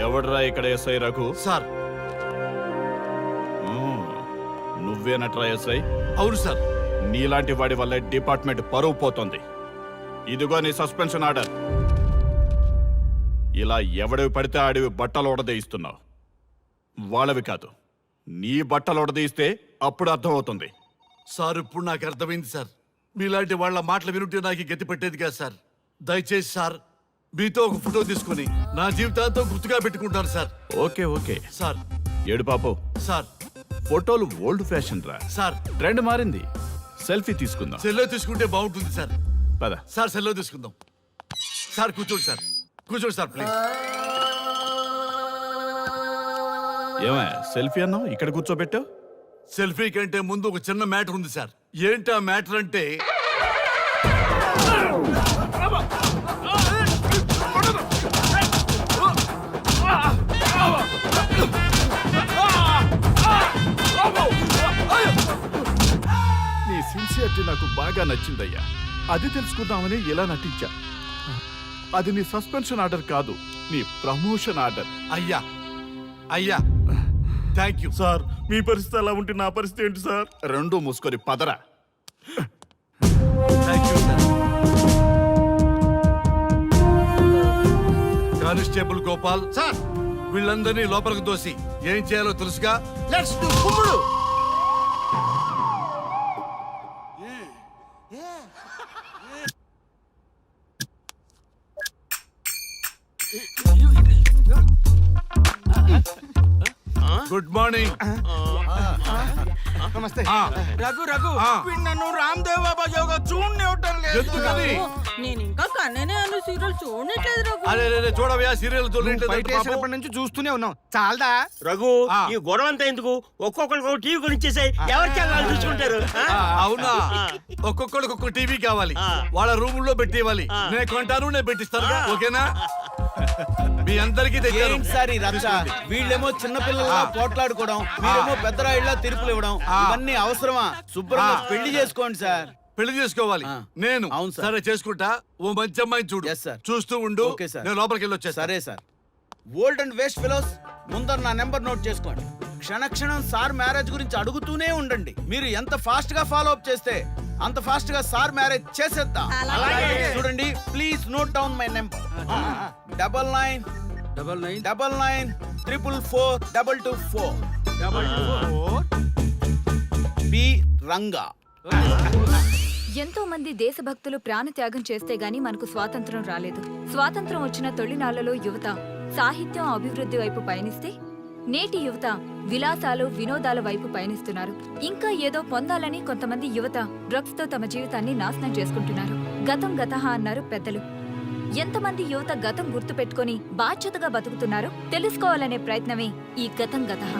ఎవడ్రా ఇక్కడ SI Raghu? Sir. నువ్వేనట్రా SI? అవును సార్. నీలాంటి వాడి వల్లే డిపార్ట్మెంట్ పరువు పోతుంది. ఇదిగో నీ సస్పెన్షన్ ఆర్డర్. ఇలా ఎవడివి పడితే ఆడివి బట్టలు ఉడదీయిస్తున్నావు. వాళ్ళవి కాదు, నీ బట్టలు ఉడదీయిస్తే అప్పుడు అర్థమవుతుంది. సార్ ఇప్పుడు నాకు అర్థమైంది సార్. మీలాంటి వాళ్ళ మాటలు వినుంటే నాకు గతి పెట్టేది కాదు సార్. దయచేసి సార్ మీతో ఒక ఫోటో తీసుకుని నా జీవితాంతో గుర్తుగా పెట్టుకుంటాను సార్. Okay okay sir. ఏడు పాపం సార్. ఫోటోలు ఓల్డ్ ఫ్యాషన్ రా సార్. ట్రెండ్ మారింది. సెల్ఫీ తీసుకుందాం. సెల్లో తీసుకుంటే బాగుంటుంది సార్. పద సార్ సెల్లో తీసుకుందాం. సార్ కూర్చోండి సార్. కూర్చోండి సార్ ప్లీజ్. ఏమయ్య సెల్ఫీ అన్నావు, ఇక్కడ కూర్చోబెట్టావు? సెల్ఫీ కంటే ముందు ఒక చిన్న మ్యాటర్ ఉంది సార్. ఏంటి ఆ మ్యాటర్ అంటే నీ సిన్సియరిటీ నాకు బాగా నచ్చిందయ్యా. అది తెలుసుకుందామని ఇలా నటించా. అది నీ సస్పెన్షన్ ఆర్డర్ కాదు, నీ ప్రమోషన్ ఆర్డర్. అయ్యా అయ్యా థ్యాంక్ యూ సార్. మీ పరిస్థితి అలా ఉంటే నా పరిస్థితి ఏంటి సార్? రెండు మూసుకొని పదరా. Thank you sir. Constable Gopal sir. వీళ్ళందరినీ లోపలికి దోసి ఏం చేయాలో తెలుసుగా. లెట్స్ డు కుమ్ముడు. Good morning. నమస్తే. రఘు రఘు వీడు నన్ను రామ్దేవ్ బాబా యోగా చూడనివ్వటం లేదు. ఎందుకని? నేను ఇంకా కన్ననే అను సీరియల్ చూడట్లేదు రఘు. అరే చూడవయ్యా సీరియల్ బయట నుంచి చూస్తూనే ఉన్నాం. చాలదా రఘు ఈ గొడవ అంతా ఎందుకు? ఒక్కొక్కరికి ఒక టీవీ కొనిచ్చేసాయి. ఎవరి ఛానల్ చూసుకుంటారు. అవునా? ఒక్కొక్కడికి ఒక్కొక్క టీవీ కావాలి. వాళ్ళ రూమ్ లో పెట్టి ఇవ్వాలి. నేను కొంటాను, నేను పెట్టిస్తాను. ఓకేనా? మీ అందరికీ సార్ ఈ రచ్చ. వీళ్ళేమో చిన్నపిల్లలా పోట్లాడుకోవడం, మీరేమో పెద్దరాయిళ్ళ తీర్పులు ఇవ్వడం, ఇవన్నీ అవసరమా? శుభ్రంగా పెళ్లి చేసుకోండి సార్. పెళ్లి చేసుకోవాలి నేను. అవును సార్. సరే చేసుకుంటా. ఓ మంచి అమ్మాయిని చూడు. Yes, sir. చూస్తూ ఉండు. Okay, sir. నేను లోపలికి వెళ్ళి వచ్చేస్తా. సరే sir. Old and waste fellows, ముందర నా నెంబర్ నోట్ చేసుకోండి. క్షణక్షణం సార్ మ్యారేజ్ గురించి అడుగుతూనే ఉండండి. మీరు ఎంత ఫాస్ట్ గా ఫాలో అప్ చేస్తే అంత ఫాస్ట్ గా సార్ మ్యారేజ్ చేసేద్దాం. చూడండి, please note down my number. 9999442224. B Ranga. ఎంతో మంది దేశభక్తులు ప్రాణత్యాగం చేస్తే గాని మనకు స్వాతంత్రం రాలేదు. స్వాతంత్రం వచ్చిన తొలినాళ్లలో యువత సాహిత్యం అభివృద్ధి వైపు పయనిస్తే నేటి యువత విలాసాలు వినోదాల వైపు పయనిస్తున్నారు. ఇంకా ఏదో పొందాలని కొంతమంది యువత డ్రగ్స్ తో తమ జీవితాన్ని నాశనం చేసుకుంటున్నారు. గతం గతహ అన్నారు పెద్దలు. ఎంతమంది యువత గతం గుర్తు పెట్టుకుని బాధ్యతగా బతుకుతున్నారో తెలుసుకోవాలనే ప్రయత్నమే ఈ గతం గతహ.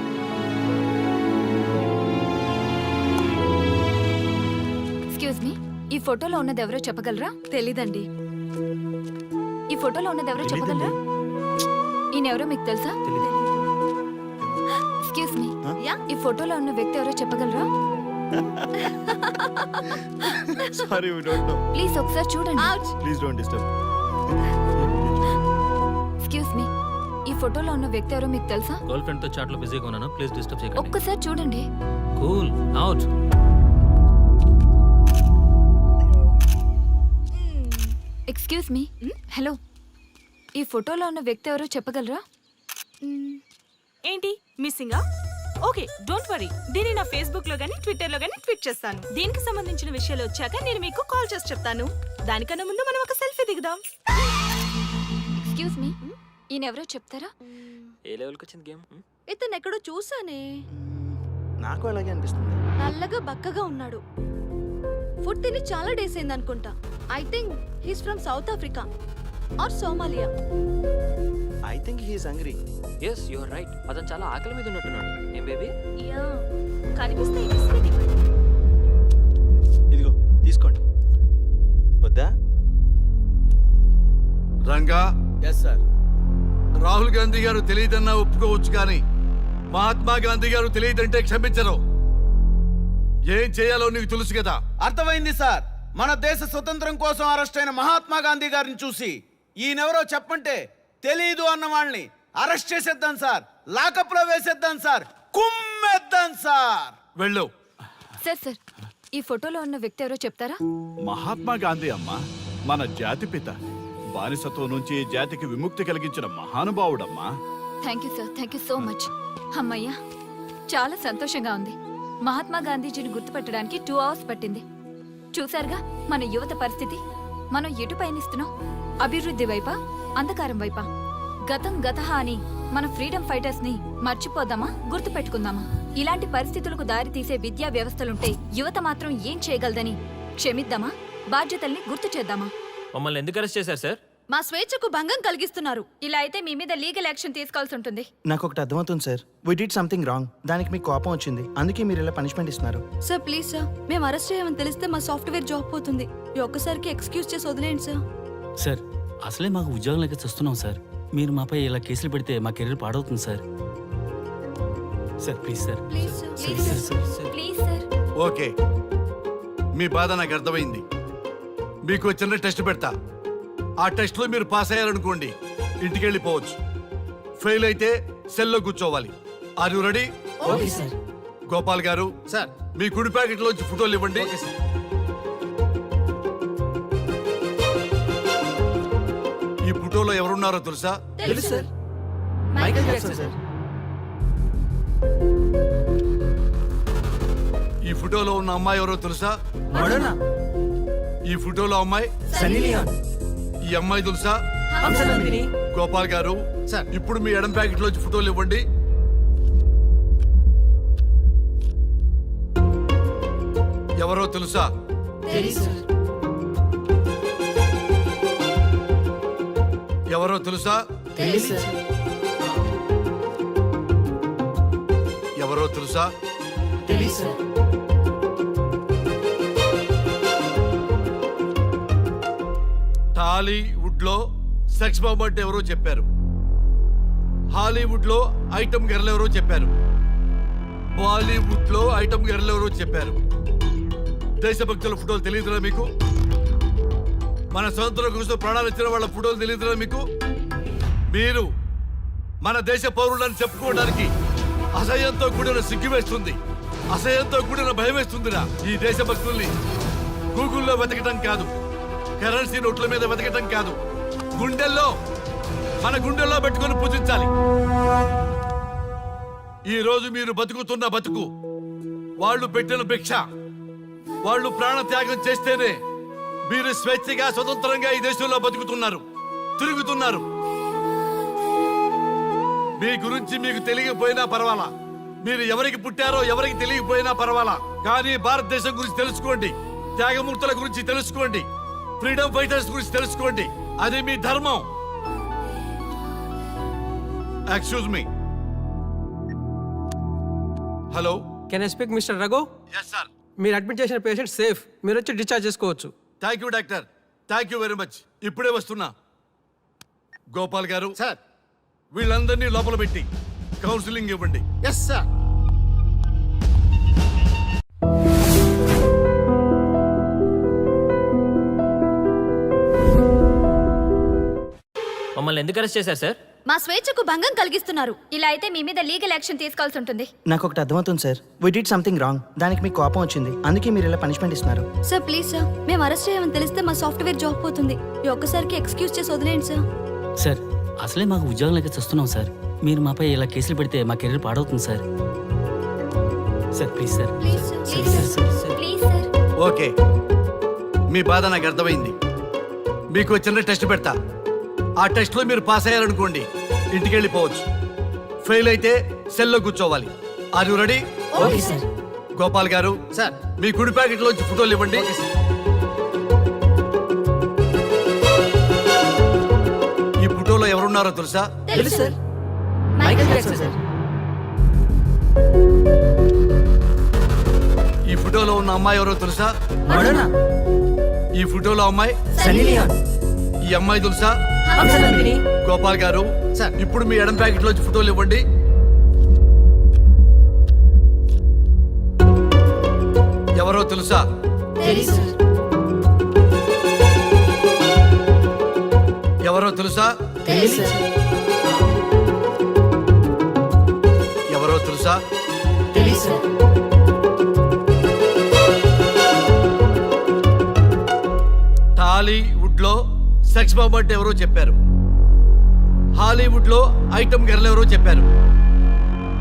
ఎక్స్క్యూజ్ మీ, ఈ ఫోటోలో ఉన్నది ఎవరో చెప్పగలరా? తెలీదండి. ఈ ఫోటోలో ఉన్నది ఎవరో చెప్పగలరా? ఈయనెవరో మీకు తెలుసా? ఎక్స్క్యూజ్ మీ, ఈ ఫోటోలో ఉన్న వ్యక్తి ఎవరో చెప్పగలరా? Sorry, we don't know. Please ఒకసారి చూడండి. Please don't disturb. Excuse me, ఈ ఫోటోలో ఉన్న వ్యక్తి ఎవరో మీకు తెలుసా? గర్ల్ ఫ్రెండ్ తో చాట్ లో బిజీగా ఉన్నాను, ప్లీజ్ డిస్టర్బ్ చేయకండి. ఒక్కసారి చూడండి. Cool out. Excuse me, hello, ఈ ఫోటోలో ఉన్న వ్యక్తి ఎవరో చెప్పగలరా? ఏంటి మిస్సింగా? ఓకే డోంట్ వరీ, దీన్ని నా ఫేస్బుక్ లో గానీ ట్విట్టర్ లో గానీ ట్వీట్ చేస్తాను. దీనికి సంబంధించిన విషయాలు వచ్చాక నేను మీకు కాల్ చేసి చెప్తాను. దానికన్నా ముందు మనం ఒక సెల్ఫీ దిగుదాం. ఎక్స్క్యూజ్ మీ, ఈయన ఎవరో చెప్తారా? ఏ లెవెల్ కి వచ్చింది గేమ్? ఇతను ఎక్కడో చూసానే. నాకు అలాగే అనిపిస్తుంది. నల్లగా బక్కగా ఉన్నాడు. ఫుడ్ తిని చాలా డేస్ అయింది అనుకుంటా. I think he's from South Africa or Somalia. I think he is hungry. yes you are right. అతను చాలా ఆకలి మీద ఉన్నట్టున్నాడు. ఏం బేబీ? యా, కనిపిస్తే ఈ బిస్కెట్ ఇవ్వండి. ఇదిగో తీసుకోండి. వద్దా? రంగా. Yes sir. రాహుల్ గాంధీ గారు తెలియదన్నా ఒప్పుకోవచ్చు, కానీ మహాత్మా గాంధీ గారు తెలియదంటే క్షమించరు. ఏం చేయాలో నీకు తెలుసు కదా. అర్థమైంది సార్. మన దేశ స్వతంత్రం కోసం అరెస్ట్ అయిన మహాత్మా గాంధీ గారిని చూసి ఈయనెవరో చెప్పంటే తెలీదు అన్న వాళ్ళని అరెస్ట్ చేసేద్దాం సార్, లాకప్ లో వేసేద్దాం సార్, కుమ్మేద్దాం సార్. వెళ్ళు. సార్ సార్ ఈ ఫోటోలో ఉన్న వ్యక్తి ఎవరో చెప్తారా? మహాత్మా గాంధీ అమ్మా, మన జాతిపిత. బానిసత్వం నుంచి జాతికి విముక్తి కలిగించిన మహానుభావుడమ్మా. Thank you sir, thank you so much. అమ్మయ్యా, చాలా సంతోషంగా ఉంది. మహాత్మా గాంధీజీని గుర్తుపట్టడానికి 2 hours పట్టింది. చూసారుగా మన యువత పరిస్థితి. మనం ఎటు పయనిస్తున్నాం? అభివృద్ధి వైపా, అంధకారం వైపా? గతం గతహ అని మన ఫ్రీడమ్ ఫైటర్స్ ని మర్చిపోదామా, గుర్తుపెట్టుకుందామా? ఇలాంటి పరిస్థితులకు దారి తీసే విద్యా వ్యవస్థలుంటే యువత మాత్రం ఏం చేయగలదని క్షమిద్దామా, బాధ్యతల్ని గుర్తు చేద్దామా? మమ్మల్ని ఎందుకు అరెస్ట్ చేశారు సార్? మా స్వేచ్ఛకు భంగం కలిగిస్తున్నారు. ఇలా అయితే మీ మీద లీగల్ యాక్షన్ తీసుకోవాల్సి ఉంటుంది. నాకు ఒకటి అర్థమవుతుంది sir. We did something wrong. దానికి మీకు కోపం వచ్చింది, అందుకే మీరు ఇలా పనిష్మెంట్ ఇస్తున్నారు. సార్ ప్లీజ్ సార్, మేము అరెస్ట్ చేయమని తెలిస్తే మా సాఫ్ట్వేర్ జాబ్ పోతుంది. ఈ ఒక్కసారికి ఎక్స్క్యూజ్ చేసి వదిలేండి సార్. సార్ అసలే మాకు ఉద్యోగం లేక చూస్తున్నాం సార్. మీరు మాపై ఇలా కేసులు పెడితే మా కెరీర్ పాడవుతుంది sir. Sir please sir. Please sir. Please sir. Okay, మీ బాధ నాకు అర్థమైంది. మీకు చిన్న టెస్ట్ పెడతా. ఆ టెస్ట్ లో మీరు పాస్ అయ్యారనుకోండి, ఇంటికి వెళ్ళిపోవచ్చు. ఫెయిల్ అయితే సెల్లో కూర్చోవాలి. Are you ready? Okay sir. Gopal garu sir మీ కుడి ప్యాకెట్ లోంచి ఫోటోలు ఇవ్వండి. ఈ ఫోటోలో ఎవరున్నారో తెలుసా? తెలుసు సార్. Michael Jackson sir. ఈ ఫోటోలో ఉన్న అమ్మాయి ఎవరో తెలుసా? మడోనా. ఈ ఫోటోలో అమ్మాయి సన్నీ లియోన్. ఈ అమ్మాయి తెలుసా? హంసనందిని. గోపాల్ గారు సార్. ఇప్పుడు మీ ఎడం ప్యాకెట్ లోంచి ఫోటోలు ఇవ్వండి. ఎవరో తెలుసా? తెలుసు సార్. ఎవరో తెలుసా? తెలుసు సార్. ఎవరో తెలుసా? తెలుసు సార్. టాలీవుడ్ లో సెక్స్ బాంబ్ అంటే ఎవరో చెప్పారు. హాలీవుడ్ లో ఐటమ్ గర్ల్ ఎవరో చెప్పారు. బాలీవుడ్ లో ఐటమ్ గర్ల్ ఎవరో చెప్పారు. దేశభక్తుల ఫోటోలు తెలియదురా మీకు? మన స్వతంత్రం కోసం ప్రాణాలు ఇచ్చిన వాళ్ళ ఫోటోలు తెలియదురా మీకు? మీరు మన దేశ పౌరులని చెప్పుకోవడానికి అసహ్యంతో కూడిన సిగ్గు వేస్తుంది, అసహ్యంతో కూడిన భయం వేస్తుందిరా. ఈ దేశభక్తుల్ని గూగుల్లో వెతకటం కాదు, కరెన్సీ నోట్ల మీద వెతకటం కాదు, గుండెల్లో మన గుండెల్లో పెట్టుకొని పూజించాలి. ఈ రోజు మీరు బతుకుతున్న బతుకు వాళ్ళు పెట్టిన భిక్ష. వాళ్ళు ప్రాణ త్యాగం చేస్తేనే మీరు స్వేచ్ఛగా స్వతంత్రంగా ఈ దేశంలో బతుకుతున్నారు, తిరుగుతున్నారు. మీ గురించి మీకు తెలియకపోయినా పర్వాలా, మీరు ఎవరికి పుట్టారో ఎవరికి తెలియకపోయినా పర్వాలా, కానీ భారతదేశం గురించి తెలుసుకోండి, త్యాగమూర్తుల గురించి తెలుసుకోండి, ఫ్రీడమ్ ఫైటర్స్ గురించి తెలుసుకోండి. అది మీ ధర్మం. Excuse me. Hello, can I speak mister Raghu? Yes sir. మీరు అడ్మిట్ చేసిన పేషెంట్ సేఫ్, మీరు వచ్చి డిశ్చార్జ్ చేసుకోవచ్చు. Thank you doctor, thank you very much. ఇప్పుడే వస్తున్నా. గోపాల్ గారు సార్. వీళ్ళందరినీ లోపల పెట్టి కౌన్సిలింగ్ ఇవ్వండి. Yes sir. మమ్మల్ని ఎందుకు అరెస్ట్ చేశారు సార్? మా స్వేచ్ఛకు భంగం కలిగిస్తున్నారు. ఇలా అయితే మీ మీద లీగల్ యాక్షన్ తీసుకోవాల్సి ఉంటుంది. నాకు ఒకటి అర్థమవుతుంది sir. We did something wrong. దానికి మీకు కోపం వచ్చింది, అందుకే మీరు ఇలా పనిష్మెంట్ ఇస్తున్నారు. సార్ ప్లీజ్ సార్, మేము అరెస్ట్ చేయమని తెలిస్తే మా సాఫ్ట్వేర్ జాబ్ పోతుంది. ఈ ఒక్కసారికి ఎక్స్క్యూజ్ చేసి వదిలేండి సార్. సార్ అసలే మాకు ఉద్యోగం లేక చూస్తున్నాం సార్. మీరు మాపై ఇలా కేసులు పెడితే మా కెరీర్ పాడవుతుంది sir. Sir please sir. Please sir. Please sir. Okay, మీ బాధ నాకు అర్థమైంది. మీకు చిన్న టెస్ట్ పెడతా. ఆ టెస్ట్ లో మీరు పాస్ అయ్యారనుకోండి, ఇంటికి వెళ్ళిపోవచ్చు. ఫెయిల్ అయితే సెల్లో కూర్చోవాలి. Are you ready? Okay sir. Gopal garu sir. మీ కుడి ప్యాకెట్ లోంచి ఫోటోలు ఇవ్వండి. ఈ ఫోటోలో ఎవరున్నారో తెలుసా? తెలుసు సార్. Michael Jackson sir. ఈ ఫోటోలో ఉన్న అమ్మాయి ఎవరో తెలుసా? మడోనా. ఈ ఫోటోలో అమ్మాయి సన్నీ లియోన్. ఈ అమ్మాయి తెలుసా? హంసనందిని. గోపాల్ గారు సార్. ఇప్పుడు మీ ఎడం ప్యాకెట్ లోంచి ఫోటోలు ఇవ్వండి. ఎవరో తెలుసా? తెలుసు సార్. ఎవరో తెలుసా? తెలుసు సార్. తెలుసా? టాలీవుడ్ లో సెక్స్ బాంబ్ అంటే ఎవరో చెప్పారు, హాలీవుడ్ లో ఐటమ్ గర్ల్ ఎవరో చెప్పారు,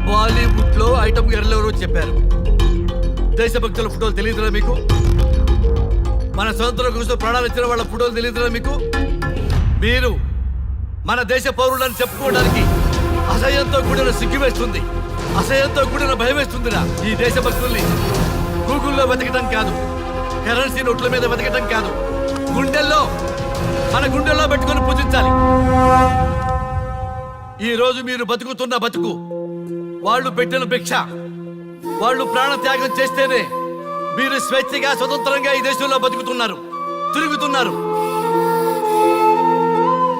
బాలీవుడ్ లో ఐటమ్ గర్ల్ ఎవరో చెప్పారు. దేశభక్తుల ఫోటోలు తెలియదురా మీకు? మన స్వతంత్రం కోసం ప్రాణాలు ఇచ్చిన వాళ్ళ ఫోటోలు తెలియదురా మీకు? మీరు మన దేశ పౌరులని చెప్పుకోవడానికి అసహ్యంతో కూడిన సిగ్గు వేస్తుంది, అసహ్యంతో కూడిన భయం వేస్తుందిరా. ఈ దేశభక్తుల్ని గూగుల్లో వెతకటం కాదు, కరెన్సీ నోట్ల మీద వెతకటం కాదు, గుండెల్లో మన గుండెల్లో పెట్టుకొని పూజించాలి. ఈ రోజు మీరు బతుకుతున్న బతుకు వాళ్ళు పెట్టిన భిక్ష. వాళ్ళు ప్రాణ త్యాగం చేస్తేనే మీరు స్వేచ్ఛగా స్వతంత్రంగా ఈ దేశంలో బతుకుతున్నారు, తిరుగుతున్నారు.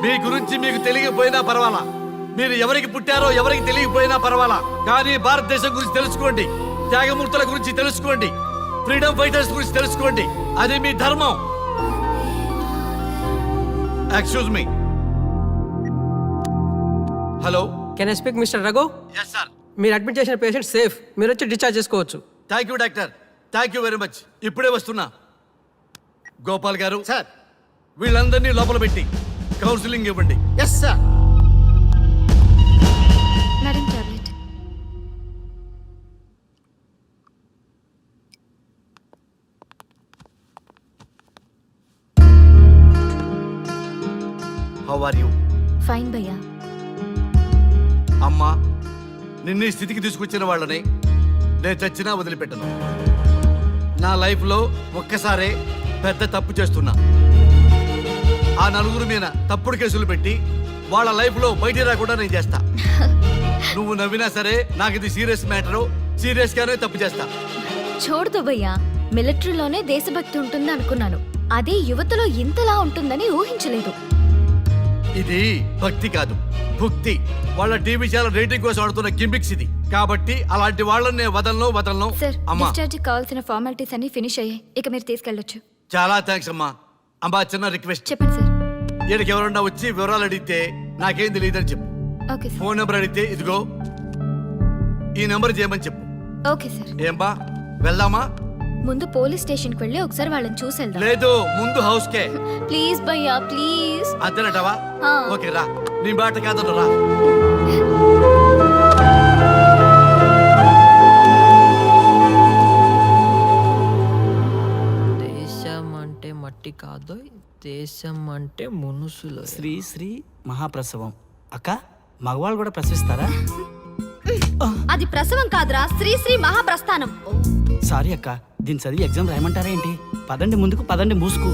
మీ గురించి మీకు తెలియకపోయినా పర్వాలా, మీరు ఎవరికి పుట్టారో ఎవరికి తెలియకపోయినా పర్వాలా, కానీ భారతదేశం గురించి తెలుసుకోండి, త్యాగమూర్తుల గురించి తెలుసుకోండి, ఫ్రీడమ్ ఫైటర్స్ గురించి తెలుసుకోండి. అది మీ ధర్మం. Excuse me. Hello, can I speak mister Raghu? Yes sir. మీరు అడ్మిట్ చేసిన పేషెంట్ సేఫ్, మీరు వచ్చి డిశ్చార్జ్ చేసుకోవచ్చు. Thank you doctor, thank you very much. ఇప్పుడే వస్తున్నా. గోపాల్ గారు సార్. వీళ్ళందరినీ లోపల పెట్టి కౌన్సిలింగ్ ఇవ్వండి. Yes sir. Madam tablet. How are you? Fine భయ్యా. అమ్మా, నిన్ను ఈ స్థితికి తీసుకొచ్చిన వాళ్ళని నేను చచ్చినా వదిలిపెట్టను. నా లైఫ్లో ఒక్కసారే పెద్ద తప్పు చేస్తున్నా. ఆ నలుగురు మీద తప్పుడు కేసులు పెట్టి వాళ్ళ లైఫ్లో బయట రాకుండా నేను చేస్తా. నువ్వు నవ్వినా సరే నాకు ఇది సీరియస్ మ్యాటరు, సీరియస్ గానే తప్పు చేస్తా. చూడదు భయ్యా, మిలిటరీలోనే దేశభక్తి ఉంటుంది అనుకున్నాను, అదే యువతలో ఇంతలా ఉంటుందని ఊహించలేదు. ఇది భక్తి కాదు, భుక్తి. వాళ్ళ టీవీ ఛానల్ రేటింగ్ కోసం ఆడుతున్న గిమిక్స్ ఇది. కాబట్టి అలాంటి వాళ్ళని నేను వదలను. సార్, అమ్మా, డిశ్చార్జ్ కావాల్సిన ఫార్మాలిటీస్ అన్ని ఫినిష్ అయ్యాయి, ఇక మీరు తీసుకెళ్ళొచ్చు. చాలా థ్యాంక్స్ అమ్మా. అమ్మా, చిన్న రిక్వెస్ట్. చెప్పండి సార్. ఈయనకి ఎవరన్నా వచ్చి వివరాలు అడిగితే నాకేం తెలియదని చెప్పు. Okay sir. ఫోన్ నెంబర్ అడిగితే ఇదిగో ఈ నెంబర్ చేయమని చెప్పు. Okay sir. ఏం బా, వెళ్దామా? ముందు పోలీస్ స్టేషన్కి వెళ్ళి ఒకసారి వాళ్ళని చూసి వెళ్దాం. లేదు, ముందు హౌస్ కే. ప్లీజ్ భయ్యా, ప్లీజ్. అంతేనటవా? ఆ. ఓకే రా, నీ బాట కాదను రా. దేశం అంటే మట్టి కాదు, దేశం అంటే మనుషులు. శ్రీ శ్రీ మహాప్రసవం. అక్క, మగవాళ్ళు కూడా ప్రసవిస్తారా? అది ప్రసవం కాదురా, శ్రీ శ్రీ మహాప్రస్థానం. సారీ అక్క, దీని చదివి ఎగ్జామ్ రాయమంటారా ఏంటి? పదండి ముందుకు, పదండి మూసుకు.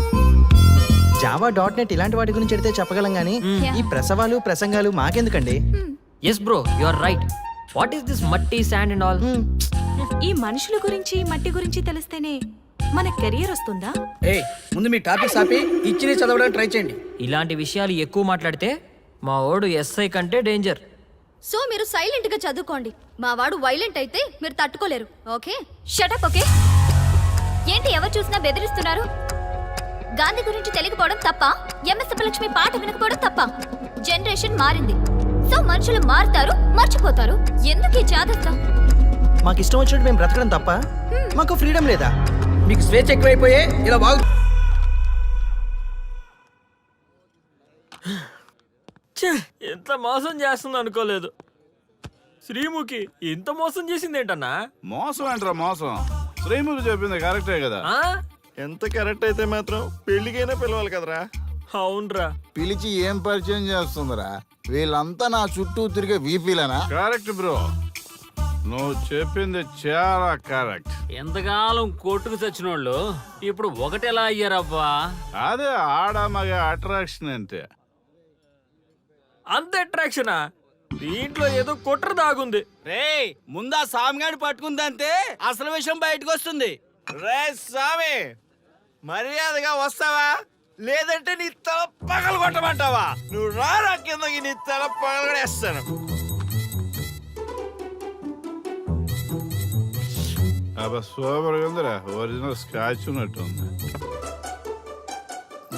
జావా .net ఇలాంటి వాటి గురించి అడిగితే చెప్పగలం కానీ ఈ ప్రసవాలు ప్రసంగాలు మాకెందుకండి? Yes bro, you are right. What is this మట్టి, శాండ్ అండ్ ఆల్? ఈ మనుషుల గురించి మట్టి గురించి తెలిస్తేనే మన కెరియర్ వస్తుందా? ముందు మీ టాపిక్స్ ఆపి ఇచ్చి చదవడానికి ట్రై చేయండి. ఇలాంటి విషయాలు ఎక్కువ మాట్లాడితే మా ఓడు ఎస్ఐ కంటే డేంజర్. సో మీరు సైలెంట్ గా చదువుకోండి. మా వాడు వైలెంట్ అయితే మీరు తట్టుకోలేరు. Okay, shut up. ఓకే. ఏంటి ఎవరు చూసినా బెదిరిస్తున్నారు? గాంధీ గురించి తెలియకపోవడం తప్ప, ఎంఎస్ సుబ్బలక్ష్మి పాట వినకపోవడం తప్ప? జనరేషన్ మారింది, సో మనుషులు మారుతారు, మర్చిపోతారు. ఎందుకు ఈ చాదస్తం? మాకు ఇష్టం వచ్చినట్టు మేము బ్రతకడం తప్ప మాకు ఫ్రీడమ్ లేదా? మీకు స్వేచ్ఛ ఎక్కువైపోయే ఇలా బాగు. ఎంత మోసం చేస్తుంది అనుకోలేదు. శ్రీముఖి ఇంత మోసం చేసింది ఏంటన్నా? మోసం ఏంట్రా మోసం? శ్రీముఖి చెప్పింది కరెక్టే కదా. ఎంత కరెక్ట్ అయితే మాత్రం పెళ్లికైనా పిలవాలి కదరా. అవునరా. పిలిచి ఏం పరిచయం చేస్తుందిరా? వీళ్ళంతా నా చుట్టూ తిరిగే వీపీలేనా? కరెక్ట్ బ్రో, నువ్వు చెప్పింది చాలా కరెక్ట్. ఎంతకాలం కొట్టుకు చచ్చినోళ్ళు ఇప్పుడు ఒకటెలా అయ్యారబ్బా? అదే ఆడ మగ అట్రాక్షన్ అంటే. అంత అట్రాక్షనా? దీంట్లో ఏదో కుట్ర దాగుంది. రే, ముందా సామిగాడి పట్టుకుందంటే అసలు విషయం బయటకు వస్తుంది. రే సామి, మర్యాదగా వస్తావా లేదంటే నీ తల పగలు కొట్టమంటావా? నువ్వు రారా కిందకి, నీ తల పగలగడేస్తాను. అబ్బా సూపర్ గా ఉందిరా, ఒరిజినల్ స్కాచ్ ఉన్నట్టు ఉంది.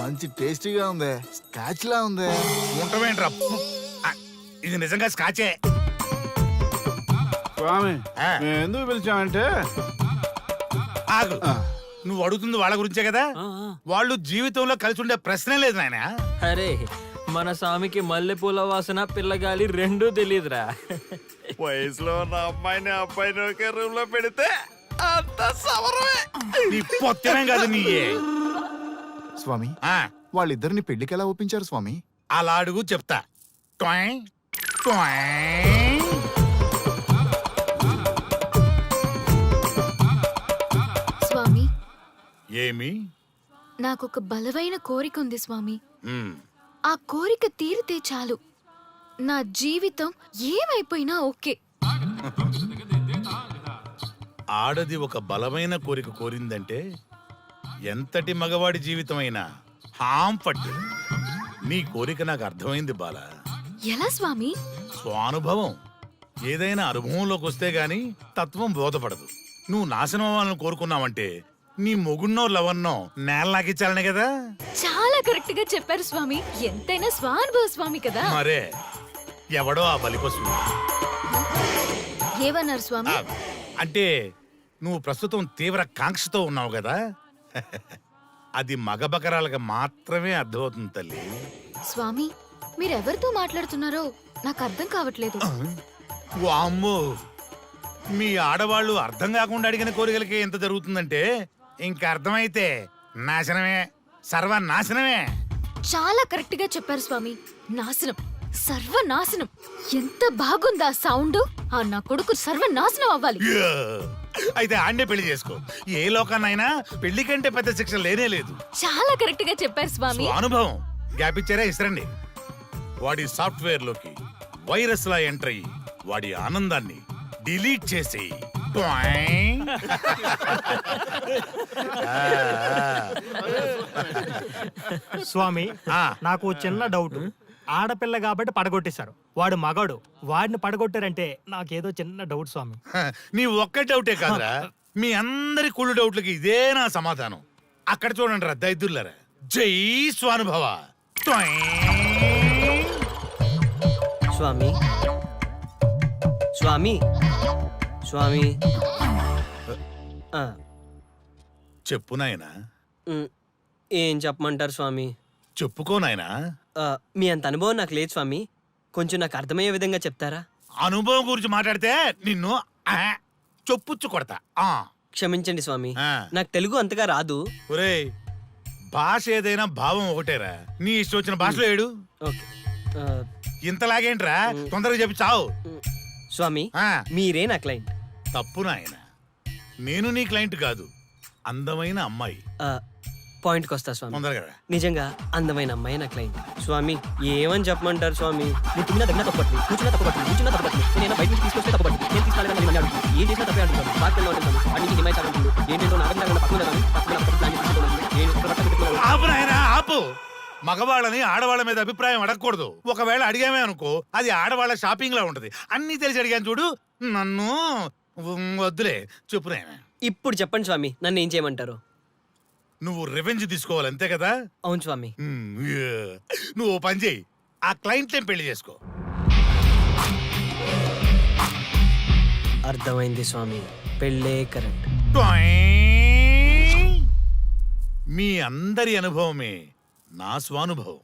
మంచి టేస్టీగా ఉంది, స్కాచ్ లా ఉంది. ఉంటామేంట్రా, ఇది నిజంగా స్కాచే. స్వామి మేము ఎందుకు పిలిచామంటే ఆగు నువ్వు అడుగుతుంది వాళ్ళ గురించే కదా వాళ్ళు జీవితంలో కలిసి ఉండే ప్రశ్నే లేదు నాయన అరే మన స్వామికి మల్లెపూల వాసన పిల్లగాలి రెండూ తెలియదురా. వయసులో ఉన్న అమ్మాయిని అబ్బాయిని ఒకే రూమ్ లో పెడితే అంత సవరమే. నీ పొత్తమే కాదు నీయే స్వామి ఆ, వాళ్ళిద్దరిని పెళ్లికి ఎలా ఒప్పించారు స్వామి? అలా అడుగు చెప్తా ట్వాయ్, ట్వాయ్. స్వామి ఏమి నాకొక బలమైన కోరిక ఉంది స్వామి. ఉమ్, ఆ కోరిక తీరితే చాలు నా జీవితం ఏమైపోయినా ఓకే. ఆడది ఒక బలమైన కోరిక కోరిందంటే ఎంతటి మగవాడి జీవితమైనా హాం పట్టు. నీ కోరిక నాకు అర్థమైంది బాల. ఎలా స్వామి? స్వానుభవం. ఏదైనా అనుభవంలోకి వస్తే గాని తత్వం బోధపడదు. నువ్వు నాశనం అవ్వాలని కోరుకున్నావంటే నీ మొగున్నో లవన్నో నేల నాకిచ్చాలనే కదా. చాలా కరెక్ట్ గా చెప్పారు స్వామి. ఎంతైనా స్వానుభవ స్వామి కదా. మరే ఎవడో ఆ బలిపశువు. ఏమన్నారు స్వామి? అంటే నువ్వు ప్రస్తుతం తీవ్ర కాంక్షతో ఉన్నావు కదా. అది మగ బకరాలకు మాత్రమే అర్థమవుతుంది తల్లి. స్వామి మీరెవరితో మాట్లాడుతున్నారో నాకు అర్థం కావట్లేదు. వామ్మో, మీ ఆడవాళ్ళు అర్థం కాకుండా అడిగిన కోరికలకి ఎంత జరుగుతుందంటే ఇంకా అర్థమైతే నాశనమే, సర్వనాశనమే. చాలా కరెక్ట్ గా చెప్పారు స్వామి. నాశనం, సర్వనాశనం. ఎంత బాగుందా సౌండ్. ఆ నా కొడుకు సర్వనాశనం అవ్వాలి. యా! అయితే ఆండే పెళ్లి చేసుకో. ఏ లోకాన్నైనా పెళ్లి కంటే పెద్ద శిక్ష లేనే లేదు. చాలా కరెక్ట్ గా చెప్పారు స్వామి. అనుభవం. గ్యాప్ ఇచ్చారా? ఇసరండి. వాడి సాఫ్ట్వేర్ లోకి వైరస్ లా ఎంటర్ అయ్యి వాడి ఆనందాన్ని డిలీట్ చేసి స్వామి ఆ, నాకు చిన్న డౌట్. ఆడపిల్ల కాబట్టి పడగొట్టేశారు, వాడు మగాడు, వాడిని పడగొట్టారంటే నాకేదో చిన్న డౌట్ స్వామి. నీ ఒక్క డౌటే కాదురా, మీ అందరి కుళ్ళు డౌట్లకి ఇదే నా సమాధానం. అక్కడ చూడండి రా దైదుర్లరా. జై స్వానుభవ. స్వామి స్వామి స్వామి చెప్పు నాయనా. ఏం చెప్పమంటారు స్వామి? చెప్పుకో నాయనా. మీ అంత అనుభవం నాకు లేదు స్వామి. కొంచెం నాకు అర్థమయ్యే విధంగా చెప్తారా? అనుభవం గురించి మాట్లాడితే నిన్ను చొప్పుచ్చు కొడతా. క్షమించండి స్వామి, ఆ. నాకు తెలుగు అంతగా రాదు. ఒరేయ్, భాష ఏదైనా భావం ఒకటేరా. నీ ఇష్టం వచ్చిన భాషలో ఏడు. ఓకే. ఇంతలాగేంట్రా, తొందరగా చెప్పి చావు. స్వామి ఆ, మీరే నా క్లయింట్. తప్పు నాయన, నేను నీ క్లయింట్ కాదు, అందమైన అమ్మాయి. పాయింట్కి వస్తా స్వామి. తొందరగా రా. నిజంగా అందమైన అమ్మాయి నా క్లయింట్. స్వామి ఏమని చెప్పమంటారు స్వామి? నేను తిన్నా దగ్గర తప్పట్లేదు, కూర్చున్నా తప్పట్లేదు, కూర్చున్నా తప్పట్లేదు, నేను బయట నుంచి తీసుకొస్తే తప్పట్లేదు, నేను తీసుకెళ్ళాలని మళ్ళీ అడుగుతాను. ఏం చేసినా తప్పే అడుగుతాను. బాగా ఉంటాను, అన్నింటి హిమాయ్ ఉంటుంది. ఏంటంటే నాగంగా ఆపు నాయనా, ఆపు. మగవాళ్ళని ఆడవాళ్ళ మీద అభిప్రాయం అడగకూడదు. ఒకవేళ అడిగామే అనుకో, అది ఆడవాళ్ళ షాపింగ్ లా ఉంటది. అన్ని తెలిసి అడిగాను చూడు, నన్ను వద్దులే. చెప్పు నాయనా. ఇప్పుడు చెప్పండి స్వామి, నన్ను ఏం చేయమంటారు? నువ్వు రివెంజ్ తీసుకోవాలి, అంతే కదా? అవును స్వామి. నువ్వు ఓ పని చేయి, ఆ క్లయింట్ పెళ్లి చేసుకో. అర్థమైంది స్వామి, పెళ్ళే కరెక్ట్. మీ అందరి అనుభవమే నా స్వానుభవం,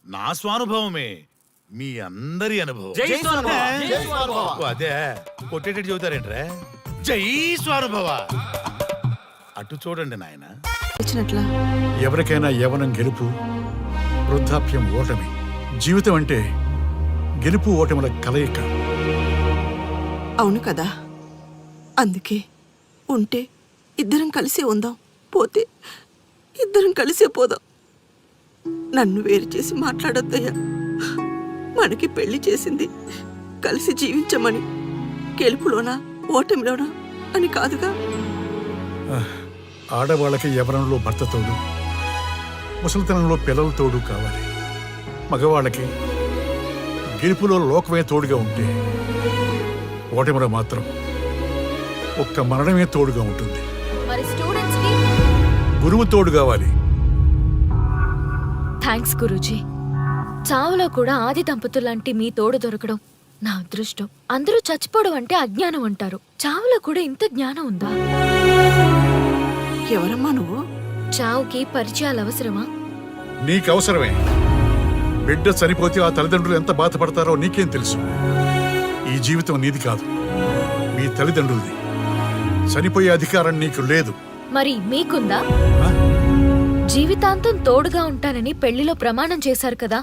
నా స్వానుభవమే మీ అందరి అనుభవం. ఓ, అదే కొట్టేటట్టు చెబుతారేంట్రా? జై స్వానుభవ. అటు చూడండి నాయన. ఎవరికైనా యవనం గెలుపు, వృద్ధాప్యం ఓటమి. జీవితం అంటే గెలుపు ఓటముల కలయిక. అవును కదా, అందుకే ఉంటే ఇద్దరం కలిసే ఉందాం, పోతే ఇద్దరం కలిసే పోదాం. నన్ను వేరు చేసి మాట్లాడొద్దయ్యా. మనకి పెళ్లి చేసింది కలిసి జీవించమని, గెలుపులోనా ఓటమిలోనా అని కాదుగా. ఆడవాళ్ళకి యవనంలో భర్త తోడు, ముసలితనంలో పిల్లల తోడు కావాలి. మగవాళ్ళకి గెలుపులో లోకమే తోడుగా ఉంటే, ఓటమిలో మాత్రం ఒక్క మరణమే తోడుగా ఉంటుంది. మరి స్టూడెంట్స్ కి గురువు తోడు కావాలి. థ్యాంక్స్ గురూజీ. చావులో కూడా ఆది దంపతులాంటి మీ తోడు దొరకడం నా అదృష్టం. అందరూ చచ్చిపోవడం అంటే అజ్ఞానం అంటారు. చావులో కూడా ఇంత జ్ఞానం ఉందా? ఎవరమ్మా నువ్వు? చావుకి పరిచయాలు అవసరమా? నీకు అవసరమే. బిడ్డ చనిపోతే ఆ తల్లిదండ్రులు ఎంత బాధపడతారో నీకేం తెలుసు? ఈ జీవితం నీది కాదు, మీ తల్లిదండ్రులది. చనిపోయే అధికారం నీకు లేదు. మరి మీకుందా? జీవితాంతం తోడుగా ఉంటానని పెళ్లిలో ప్రమాణం చేశారు కదా.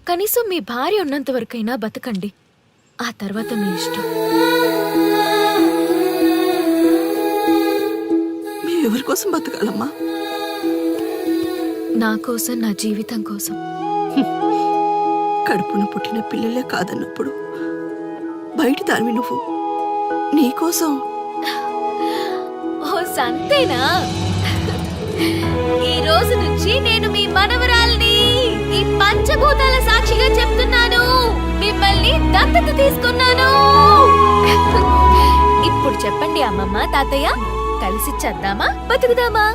కనీసం మీ భార్య ఉన్నంత వరకైనా బతకండి. ఆ తర్వాత మీ ఇష్టం. ఎవరి కోసం బతకాలమ్మా? నా కోసం, నా జీవితం కోసం. కడుపున పుట్టిన పిల్లలే కాదన్నప్పుడు బయట దానివి నువ్వు నీకోసం. ఓ సంతేనా? ఈ రోజు నుంచి నేను మీ మనవరాల్ని. ఈ పంచభూతాల సాక్షిగా చెప్తున్నాను, మిమ్మల్ని దత్తత తీసుకున్నాను. ఇప్పుడు చెప్పండి అమ్మమ్మ, తాతయ్య, కలిసి చద్దామా బతుకుదామా?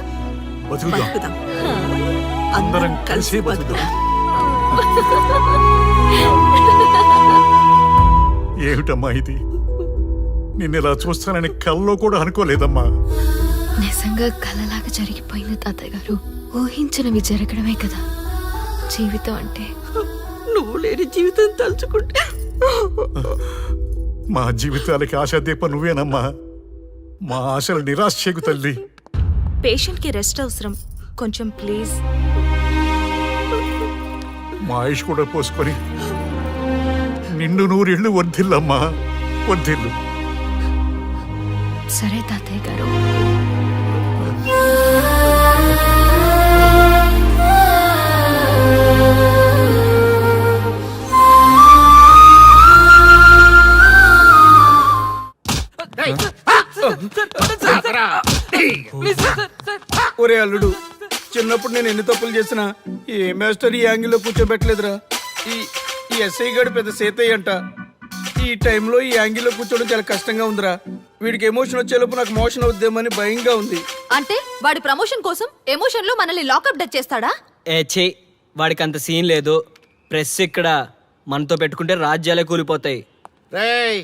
బతుకుదాం. అందరం కలిసి బతుకుదాం. ఏమిటమ్మా ఇది? నిన్నిలా చూస్తానని కల్లో కూడా అనుకోలేదమ్మా. నిజంగా కలలాగా జరిగిపోయింది తాతయ్య గారు. ఊహించినవి జరగడమే కదా జీవితం అంటే. నువ్వు లేని జీవితం తలుచుకుంటే మా జీవితాలకి ఆశాదీప నువ్వేనమ్మా. మా ఆశలు నిరాశ చేయకు తల్లి. పేషెంట్ కి రెస్ట్ అవసరం, కొంచెం ప్లీజ్. మా ఆయుష్ కూడా పోసుకొని నిండు నూరేళ్లు వర్ధిల్లమ్మా, వర్ధిల్లు. సరే తాతయ్య గారు. ఒరే అల్లుడు, చిన్నప్పుడు నేను ఎన్ని తప్పులు చేసినా ఏ మాస్టర్ ఈ యాంగిల్లో కూర్చోబెట్టలేదురా. ఈ ఎస్ఐ గడు పెద్ద సేతయ్య అంట. ఈ టైంలో ఈ యాంగిల్లో కూర్చోవడం చాలా కష్టంగా ఉందిరా. వీడికి ఎమోషన్ వచ్చేలోపు నాకు మోషన్ అవుద్దేమని భయంగా ఉంది. అంటే వాడి ప్రమోషన్ కోసం ఎమోషన్ లో మనల్ని లాకప్ డెత్ చేస్తాడా? ఛీ, వాడికి అంత సీన్ లేదు. ప్రెస్ ఇక్కడ మనతో పెట్టుకుంటే రాజ్యాలే కూలిపోతాయి. రేయ్,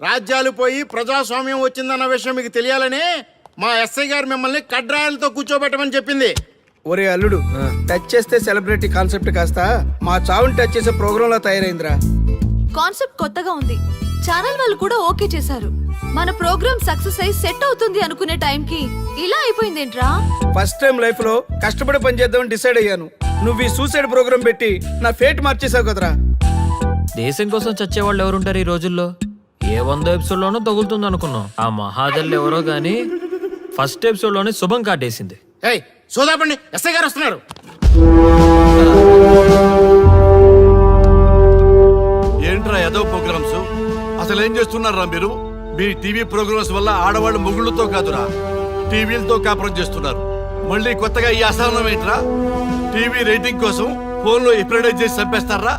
రాజ్యాలు పోయి ప్రజాస్వామ్యం వచ్చిందన్న విషయం మీకు తెలియాలని మా ఎస్ఐ గారు మిమ్మల్ని కడ్రాయలతో కూర్చోబెట్టమని చెప్పింది. ఒరే అల్లుడు, టచ్ చేస్తే సెలబ్రిటీ కాన్సెప్ట్ కాస్త మా చావుని టచ్ చేసే ప్రోగ్రామ్ లా తయారైందిరా. కాన్సెప్ట్ కొత్తగా ఉంది. ఛానల్ వాళ్ళు కూడా ఓకే చేశారు. మన ప్రోగ్రామ్ సక్సెస్ అయి సెట్ అవుతుంది అనుకునే టైంకి ఇలా అయిపోయిందేంట్రా? ఫస్ట్ టైం లైఫ్ లో కష్టపడి పని చేద్దామని డిసైడ్ అయ్యాను. నువ్వు ఈ సూసైడ్ ప్రోగ్రామ్ పెట్టి నా ఫేట్ మార్చేసావు కదరా. దేశం కోసం చచ్చేవాళ్ళు ఎవరుంటారు ఈ రోజుల్లో? ఏ 100 ఎపిసోడ్లోనో తగులుతుంది అనుకున్నాం. ఆ మహాదల్ ఎవరో గానీ ఫస్ట్ ఎపిసోడ్లోనే శుభం కాటేసింది. ఏయ్ సోదాపండి, ఎస్ఐ గారు వస్తున్నారు. ఏంట్రా ఏదో ప్రోగ్రామ్స్? అసలు ఏం చేస్తున్నారా మీరు? మీ టీవీ ప్రోగ్రామ్స్ వల్ల ఆడవాళ్ళు మొగుళ్ళతో కాదురా, టీవీలతో కాపురం చేస్తున్నారు. మళ్ళీ కొత్తగా ఈ అసహనం ఏంట్రా? టీవీ రేటింగ్ కోసం ఫోన్లో ఎప్రిడైజ్ చేసి చంపేస్తారా?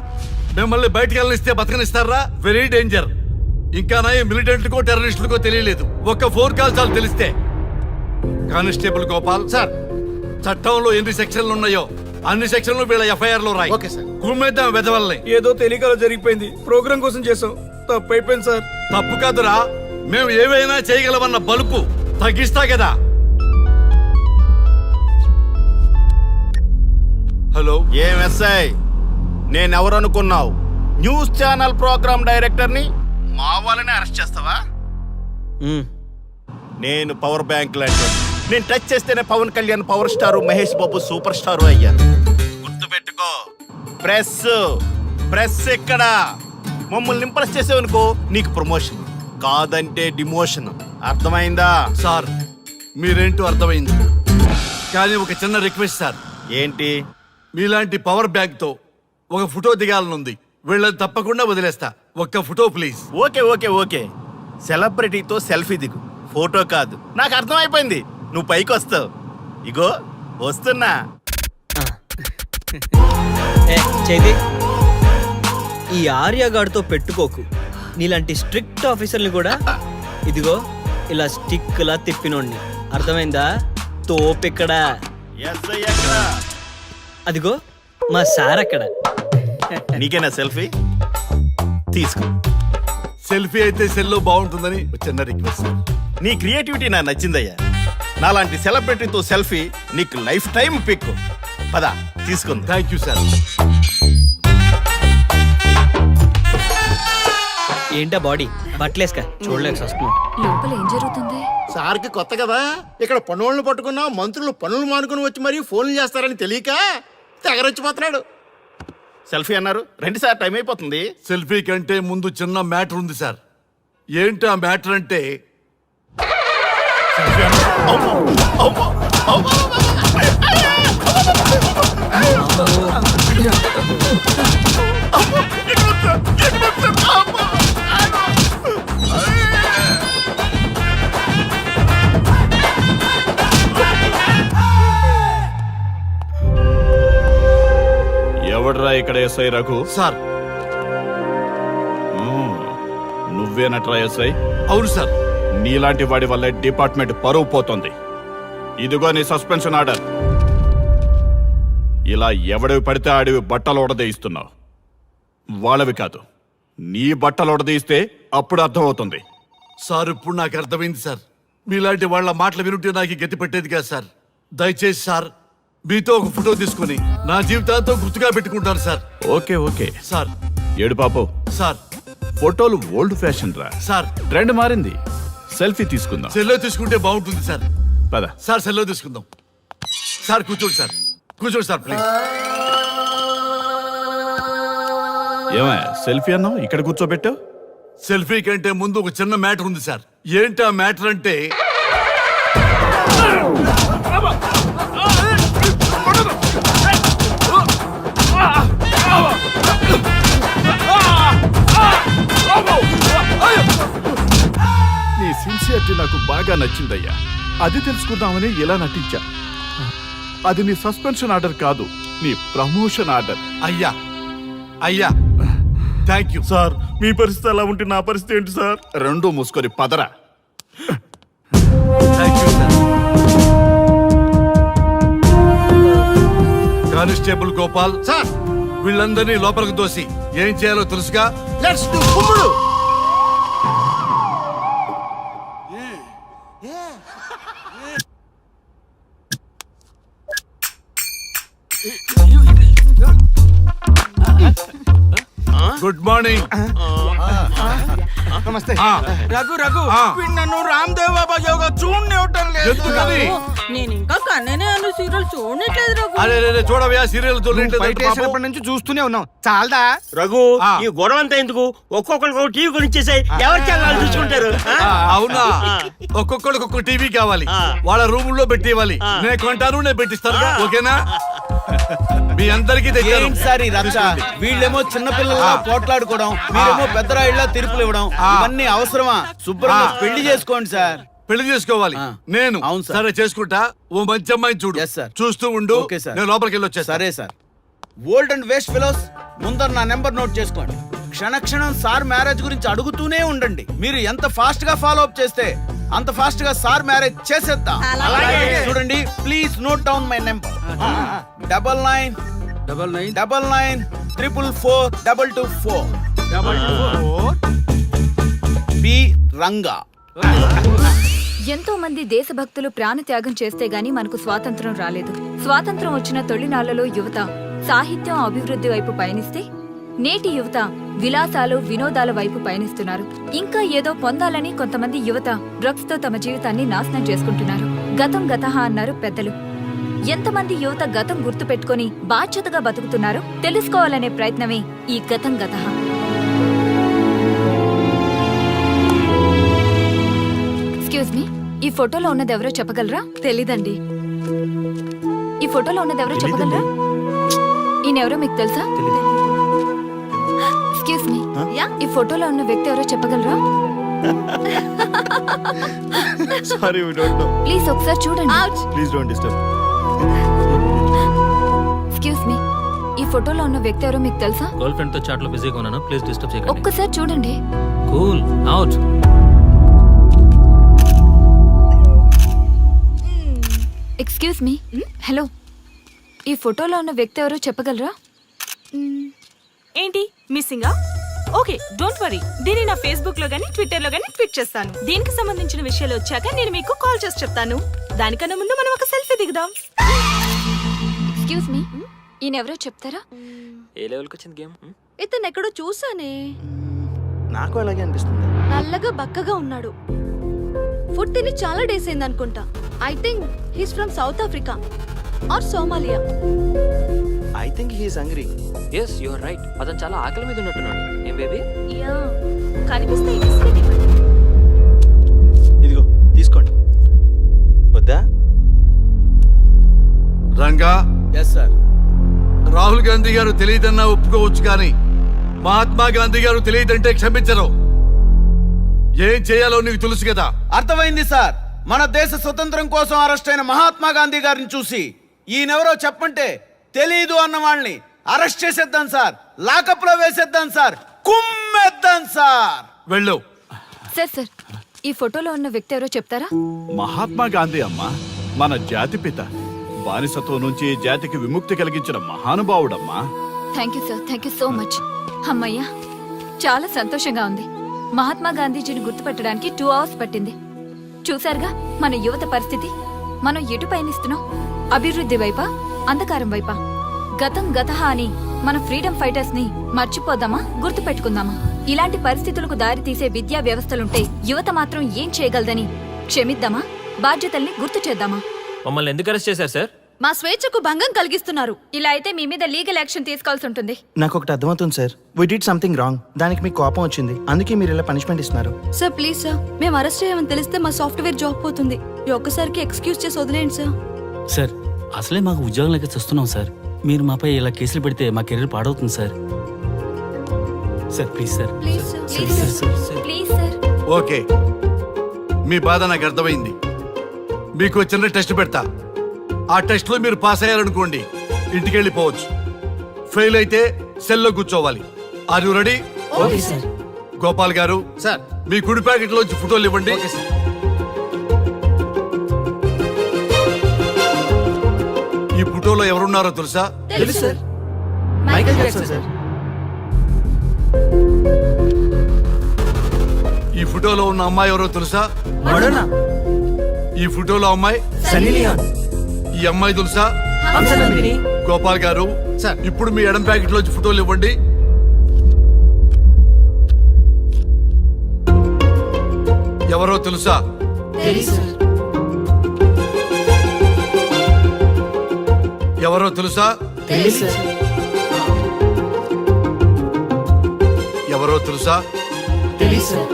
మిమ్మల్ని బయటకు వెళ్ళనిస్తే బతకనిస్తారా? Very danger. ఇంకా నా మిలిటెంట్లకో టెర్రరిస్టులకో తెలియలేదు, ఒక్క ఫోన్ కాల్ చాలు తెలిస్తే. కానిస్టేబుల్ గోపాల్ సార్, చట్టంలో ఎన్ని సెక్షన్లు ఉన్నాయో అన్ని సెక్షన్లు వీళ్ళ ఎఫ్ఐఆర్ లో రాయి. Okay sir. కుమ్మేద్దాం వెదవల్ని. ఏదో తెలియకలో జరిగిపోయింది, ప్రోగ్రామ్ కోసం చేసాం, తప్పు అయిపోయింది సార్. తప్పు కాదురా, మేము ఏవైనా చేయగలమన్న బలుపు తగ్గిస్తా కదా. హలో, ఏం ఎస్ఐ, నేనెవరు అనుకున్నావు? న్యూస్ ఛానల్ ప్రోగ్రామ్ డైరెక్టర్ని. మా వాళ్ళని అరెస్ట్ చేస్తావా? నేను పవర్ బ్యాంక్ లాంటి. నేను టచ్ చేస్తేనే Pawan Kalyan power star, Mahesh Babu super star అయ్యారు. గుర్తుపెట్టుకో, ప్రెస్ ఇక్కడ మమ్మల్ని ఇంప్రెస్ చేసేవనుకో నీకు ప్రమోషన్, కాదంటే డిమోషన్. అర్థమైందా? సార్ మీరేంటో అర్థమైంది, కానీ ఒక చిన్న రిక్వెస్ట్ సార్. ఏంటి? మీలాంటి పవర్ బ్యాంక్ తో ఒక ఫోటో దిగాలనుంది. వీళ్ళని తప్పకుండా వదిలేస్తా, ఒక్క ఫోటో ప్లీజ్. ఓకే సెలబ్రిటీతో సెల్ఫీ దిగు, ఫోటో కాదు. నాకు అర్థమైపోయింది, నువ్వు పైకి వస్తావు. ఇగో వస్తున్నా. చైతి, ఈ ఆర్యగాడితో పెట్టుకోకు. నీలాంటి స్ట్రిక్ట్ ఆఫీసర్ని కూడా ఇదిగో ఇలా స్టిక్ లా తిప్పినోడిని. అర్థమైందా? తోపెక్కడ? అదిగో మా సార్ అక్కడ. నీకేనా సెల్ఫీ? తీసుకో. సెల్ఫీ అయితే సెల్లో బాగుంటుందని ఒక చిన్న రిక్వెస్ట్ సార్. నీ క్రియేటివిటీ నాకు నచ్చిందయ్యా. నాలాంటి సెలబ్రిటీతో సెల్ఫీ నీకు లైఫ్ టైం పిక్. పద తీసుకుందా. Thank you sir. ఏంటా బాడీ బట్టలేసుక చూడలేక వస్తున్నాం. లోపల ఏం జరుగుతుంది? సార్కి కొత్త కదా, ఇక్కడ పనులను పట్టుకున్నా మంత్రులు పనులు మానుకుని వచ్చి మరీ ఫోన్లు చేస్తారని తెలియక తెగరొచ్చిపోతున్నాడు. సెల్ఫీ అన్నారు, రండి సార్, టైం అయిపోతుంది. సెల్ఫీ కంటే ముందు చిన్న మ్యాటర్ ఉంది సార్. ఏంటి ఆ మ్యాటర్ అంటే ఎవడ్రా ఇక్కడ ఎస్ఐ రఘు? సార్. నువ్వేనట్రా ఎస్ఐ? అవును సార్. నీలాంటి వాడి వల్లే డిపార్ట్మెంట్ పరువు పోతుంది. ఇదిగో నీ సస్పెన్షన్ ఆర్డర్. ఇలా ఎవడివి పడితే ఆడివి బట్టలు ఉడదీయిస్తున్నావు. వాళ్ళవి కాదు, నీ బట్టలు ఉడదీయిస్తే అప్పుడు అర్థమవుతుంది. సార్ ఇప్పుడు నాకు అర్థమైంది సార్. మీలాంటి వాళ్ళ మాటలు వినుంటే నాకు గతి పెట్టేది కాదు సార్. దయచేసి సార్ మీతో ఒక ఫోటో తీసుకుని నా జీవితాంతో గుర్తుగా పెట్టుకుంటాను సార్. Okay okay sir. ఏడు పాపు సార్. ఫోటోలు ఓల్డ్ ఫ్యాషన్ రా సార్. ట్రెండ్ మారింది. సెల్ఫీ తీసుకుందాం. సెల్లో తీసుకుంటే బాగుంటుంది సార్. పద సార్ సెల్లో తీసుకుందాం. సార్ కూర్చోండి సార్. కూర్చోండి సార్ ప్లీజ్. ఏమయ్య సెల్ఫీ అన్నావు, ఇక్కడ కూర్చోబెట్టావు? సెల్ఫీ కంటే ముందు ఒక చిన్న మ్యాటర్ ఉంది సార్. ఏంటి ఆ మ్యాటర్ అంటే నీ సిన్సియరిటీ నాకు బాగా నచ్చిందయ్యా. అది తెలుసుకుందామని ఇలా నటించా. అది నీ సస్పెన్షన్ ఆర్డర్ కాదు, నీ ప్రమోషన్ ఆర్డర్. అయ్యా అయ్యా థ్యాంక్ యూ సార్. మీ పరిస్థితి అలా ఉంటే నా పరిస్థితి ఏంటి సార్? రెండు మూసుకొని పదరా. Thank you sir. Constable Gopal sir వీళ్ళందరినీ లోపలికి దోసి ఏం చేయాలో తెలుసుగా. లెట్స్ డు కుమ్ముడు. Good morning. నమస్తే. రఘు రఘు ఆ. వీడు నన్ను రామ్ దేవ్ బాబా యోగా చూడనివ్వటం లేదు. ఎందుకని? నేను ఇంకా కన్ననే అను సీరియల్ చూడట్లేదు రఘు. అరే రే, రే చూడవయ్యా సీరియల్ బయట వేసినప్పటి నుంచి చూస్తూనే ఉన్నాం. చాలదా? రఘు ఆ. ఈ గొడవ అంతా ఎందుకు? ఒక్కొక్కరికి టీవీ కొనిచ్చేసాయి, ఎవరికి వెళ్ళాలి చూసుకుంటారు. ఆ? అవునా? ఒక్కొక్కడికి ఒక్కొక్క టీవీ కావాలి, ఆ. వాళ్ళ రూముల్లో పెట్టి ఇవ్వాలి. ఆ. నేను కొంటాను, నేను పెట్టిస్తాను. ఓకేనా? మీ అందరికీ తెచ్చాను. ఏంటి సార్ ఈ రచ్చ? వీళ్ళేమో చిన్నపిల్లల పోట్లాడుకోవడం, మీరేమో పెద్దరాయిళ్ళ తీర్పులు ఇవ్వడం, ఇవన్నీ అవసరమా? శుభ్రంగా పెళ్లి చేసుకోండి సార్. పెళ్లి చేసుకోవాలి ఆ. నేను. అవును సార్. సరే చేసుకుంటా. ఓ మంచి అమ్మాయిని చూడు. Yes, sir. చూస్తూ ఉండు. Okay sir. నేను లోపలికి వెళ్ళి వచ్చేస్తా. సరే sir. Old and waste fellows, ముందర నా నెంబర్ నోట్ చేసుకోండి. క్షణక్షణం సార్ మ్యారేజ్ గురించి అడుగుతూనే ఉండండి. మీరు ఎంత ఫాస్ట్ గా ఫాలో అప్ చేస్తే అంత ఫాస్ట్ గా సార్ మ్యారేజ్ చేసేద్దాం. చూడండి, please note down my number. 99 99 444 224 B Ranga. ఎంతో మంది దేశభక్తులు ప్రాణత్యాగం చేస్తే గాని మనకు స్వాతంత్రం రాలేదు. స్వాతంత్రం వచ్చిన తొలినాళ్లలో యువత సాహిత్యం అభివృద్ధి వైపు పయనిస్తే నేటి యువత విలాసాలు వినోదాల వైపు పయనిస్తున్నారు. ఇంకా ఏదో పొందాలని కొంతమంది యువత డ్రగ్స్ తో తమ జీవితాన్ని నాశనం చేసుకుంటున్నారు. గతం గతహ అన్నారు పెద్దలు. ఎంతమంది యువత గతం గుర్తు పెట్టుకుని బాధ్యతగా బతుకుతున్నారో తెలుసుకోవాలనే ప్రయత్నమే ఈ గతం గతహ. ఎక్స్క్యూజ్ మీ, ఈ ఫోటోలో ఉన్నది ఎవరో చెప్పగలరా? తెలీదండి. ఈ ఫోటోలో ఉన్నది ఎవరో చెప్పగలరా? ఈయనెవరో మీకు తెలుసా? ఎక్స్క్యూజ్ మీ, ఈ ఫోటోలో ఉన్న వ్యక్తి ఎవరో చెప్పగలరా? Sorry, we don't know. Please ఒకసారి చూడండి. Please don't disturb. Excuse me, ఈ ఫోటోలో ఉన్న వ్యక్తి ఎవరో మీకు తెలుసా? గర్ల్ ఫ్రెండ్ తో చాట్ లో బిజీగా ఉన్నాను, ప్లీజ్ డిస్టర్బ్ చేయకండి. ఒక్కసారి చూడండి. Cool out. Excuse me, hello, ఈ ఫోటోలో ఉన్న వ్యక్తి ఎవరో చెప్పగలరా? ఏంటి మిస్సింగా? ఓకే డోంట్ వరీ దీన్ని నా ఫేస్బుక్ లో గానీ ట్విట్టర్ లో గానీ ట్వీట్ చేస్తాను. దీనికి సంబంధించిన విషయాలు వచ్చాక నేను మీకు కాల్ చేసి చెప్తాను. దానికన్నా ముందు మనం ఒక సెల్ఫీ దిగుదాం. ఎక్స్క్యూజ్ మీ, ఈయనెవరో చెప్తారా? ఏ లెవెల్కి వచ్చింది గేమ్? ఇతను ఎక్కడో చూసానే. నాకు అలాగే అనిపిస్తుంది. నల్లగా బక్కగా ఉన్నాడు. ఫుడ్ తిని చాలా డేస్ అయింది అనుకుంటా. I think he's from South Africa or Somalia. I think he's hungry. Yes you are right. అతను చాలా ఆకలి మీద ఉన్నట్టున్నాడు. ఏం బేబీ? యా కనిపిస్తే ఈ బిస్కెట్ ఇవ్వండి. ఇదిగో తీసుకోండి. వద్దా? Ranga, yes sir. రాహుల్ గాంధీ గారు తెలియదన్నా ఒప్పుకోవచ్చు కానీ మహాత్మా గాంధీ గారు తెలియదంటే క్షమించరు. ఏం చేయాలో నీకు తెలుసు కదా. అర్థమైంది సార్. మన దేశ స్వతంత్రం కోసం అరెస్ట్ అయిన మహాత్మా గాంధీ గారిని చూసి ఈయనెవరో చెప్పంటే తెలీదు అన్న వాళ్ళని అరెస్ట్ చేసేద్దాం సార్. లాకప్ లో వేసేద్దాం సార్. కుమ్మేద్దాం సార్. వెళ్ళు. సార్ ఈ ఫోటోలో ఉన్న వ్యక్తి ఎవరో చెప్తారా? మహాత్మా గాంధీ అమ్మ మన జాతిపిత. బానిసత్వం నుంచి జాతికి విముక్తి కలిగించిన మహానుభావుడమ్మా. Thank you sir, thank you so much. అమ్మయ్యా, చాలా సంతోషంగా ఉంది. మహాత్మా గాంధీజీని గుర్తుపెట్టడానికి 2 hours పట్టింది. చూసారుగా మన యువత పరిస్థితి. మనం ఎటు పయనిస్తున్నాం? అభివృద్ధి వైపా, అంధకారం వైపా? గతం గతహ అని మన ఫ్రీడమ్ ఫైటర్స్ ని మర్చిపోదామా, గుర్తు పెట్టుకుందామా? ఇలాంటి పరిస్థితులకు దారి తీసే విద్యా వ్యవస్థలుంటే యువత మాత్రం ఏం చేయగలదని క్షమిద్దామా, బాధ్యతల్ని గుర్తు చేద్దామా? మమ్మల్ని ఎందుకు అరెస్ట్ చేశారు సార్? మా స్వేచ్ఛకు భంగం కలిగిస్తున్నారు. ఇలా అయితే మీ మీద లీగల్ యాక్షన్ తీసుకోవాల్సి ఉంటుంది. నాకు ఒకటి అర్థమవుతుంది sir. We did something wrong. దానికి మీకు కోపం వచ్చింది, అందుకే మీరు ఇలా పనిష్మెంట్ ఇస్తున్నారు. సార్ ప్లీజ్ సార్, మేము అరెస్ట్ చేయమని తెలిస్తే మా సాఫ్ట్వేర్ జాబ్ పోతుంది. ఈ ఒక్కసారికి ఎక్స్క్యూజ్ చేసి వదిలేండి సార్. సార్ అసలే మాకు ఉద్యోగం లేక చూస్తున్నాం సార్. మీరు మాపై ఇలా కేసులు పెడితే మా కెరీర్ పాడవుతుంది sir. Sir please sir. Please sir. Please sir, please sir. Okay, మీ బాధ నాకు అర్థమైంది. మీకు చిన్న టెస్ట్ పెడతా. ఆ టెస్ట్ లో మీరు పాస్ అయ్యారనుకోండి, ఇంటికి వెళ్ళిపోవచ్చు. ఫెయిల్ అయితే సెల్లో కూర్చోవాలి. Are you ready? Okay sir. Gopal garu, sir మీ కుడి ప్యాకెట్ లోంచి ఫోటోలు ఇవ్వండి. ఈ ఫోటోలో ఎవరున్నారో తెలుసా? తెలుసు సార్. Michael Jackson sir. ఈ ఫోటోలో ఉన్న అమ్మాయి ఎవరో తెలుసా? మడోనా. ఈ ఫోటోలో అమ్మాయి సన్నీ లియోన్. ఈ అమ్మాయి తెలుసా? హంసనందిని. గోపాల్ గారు, సార్. ఇప్పుడు మీ ఎడం ప్యాకెట్ లోంచి ఫోటోలు ఇవ్వండి. ఎవరో తెలుసా? తెలుసు సార్. ఎవరో తెలుసా? తెలుసు సార్. ఎవరో తెలుసా? తెలుసు సార్.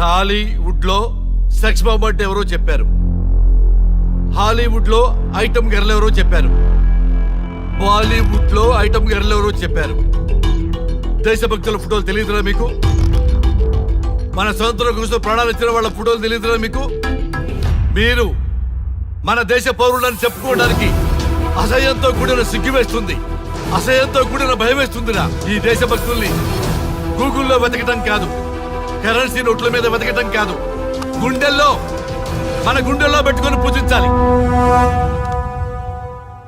టాలీవుడ్ లో సెక్స్ బాంబ్ అంటే ఎవరో చెప్పారు. హాలీవుడ్ లో ఐటమ్ గర్ల్ ఎవరో చెప్పారు. బాలీవుడ్ లో ఐటమ్ గర్ల్ ఎవరో చెప్పారు. దేశభక్తుల ఫోటోలు తెలియదురా మీకు? మన స్వతంత్రం కోసం ప్రాణాలు ఇచ్చిన వాళ్ళ ఫోటోలు తెలియదురా మీకు? మీరు మన దేశ పౌరులని చెప్పుకోవడానికి అసహ్యంతో కూడిన సిగ్గు వేస్తుంది, అసహ్యంతో కూడిన భయం వేస్తుందిరా. ఈ దేశభక్తుల్ని గూగుల్లో వెతకటం కాదు, కరెన్సీ నోట్ల మీద వెతకటం కాదు, మన గుండెల్లో పెట్టుకొని పూజించాలి.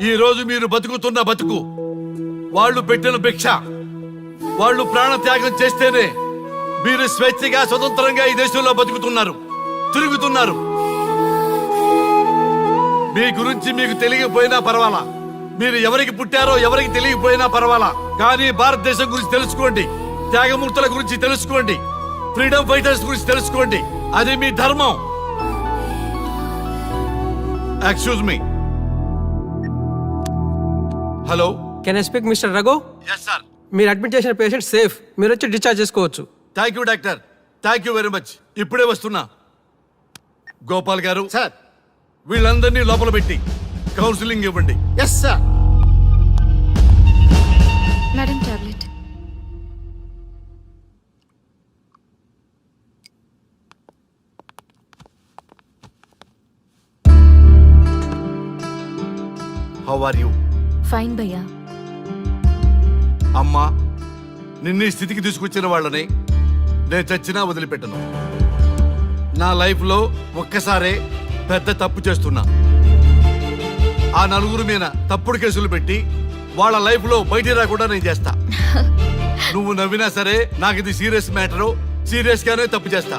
ఈ రోజు మీరు బతుకుతున్న బతుకు వాళ్ళు పెట్టిన భిక్ష. వాళ్ళు ప్రాణ త్యాగం చేస్తేనే మీరు స్వేచ్ఛగా స్వతంత్రంగా ఈ దేశంలో బతుకుతున్నారు, తిరుగుతున్నారు. మీ గురించి మీకు తెలియకపోయినా పర్వాలా, మీరు ఎవరికి పుట్టారో ఎవరికి తెలియకపోయినా పర్వాలా, కానీ భారతదేశం గురించి తెలుసుకోండి, త్యాగమూర్తుల గురించి తెలుసుకోండి, ఫ్రీడమ్ ఫైటర్స్ గురించి తెలుసుకోండి. అది మీ ధర్మం. Excuse me. Hello, can I speak mister Raghu? Yes sir. మీరు అడ్మిట్ చేసిన పేషెంట్ సేఫ్. మీరు వచ్చి డిశ్చార్జ్ చేసుకోవచ్చు. Thank you doctor, thank you very much. ఇప్పుడే వస్తున్నా. గోపాల్ గారు, సార్. వీళ్ళందరినీ లోపల పెట్టి కౌన్సిలింగ్ ఇవ్వండి. Yes sir. Madam tablet. How are you? Fine భయ్యా. అమ్మా, నిన్ను ఈ స్థితికి తీసుకొచ్చిన వాళ్ళని నేను చచ్చినా వదిలిపెట్టను. నా లైఫ్లో ఒక్కసారే పెద్ద తప్పు చేస్తున్నా. ఆ నలుగురు మీద తప్పుడు కేసులు పెట్టి వాళ్ళ లైఫ్ లో బయటికి రాకుండా నేను చేస్తా. నువ్వు నవ్వినా సరే నాకు ఇది సీరియస్ మ్యాటరు, సీరియస్ గానే తప్పు చేస్తా.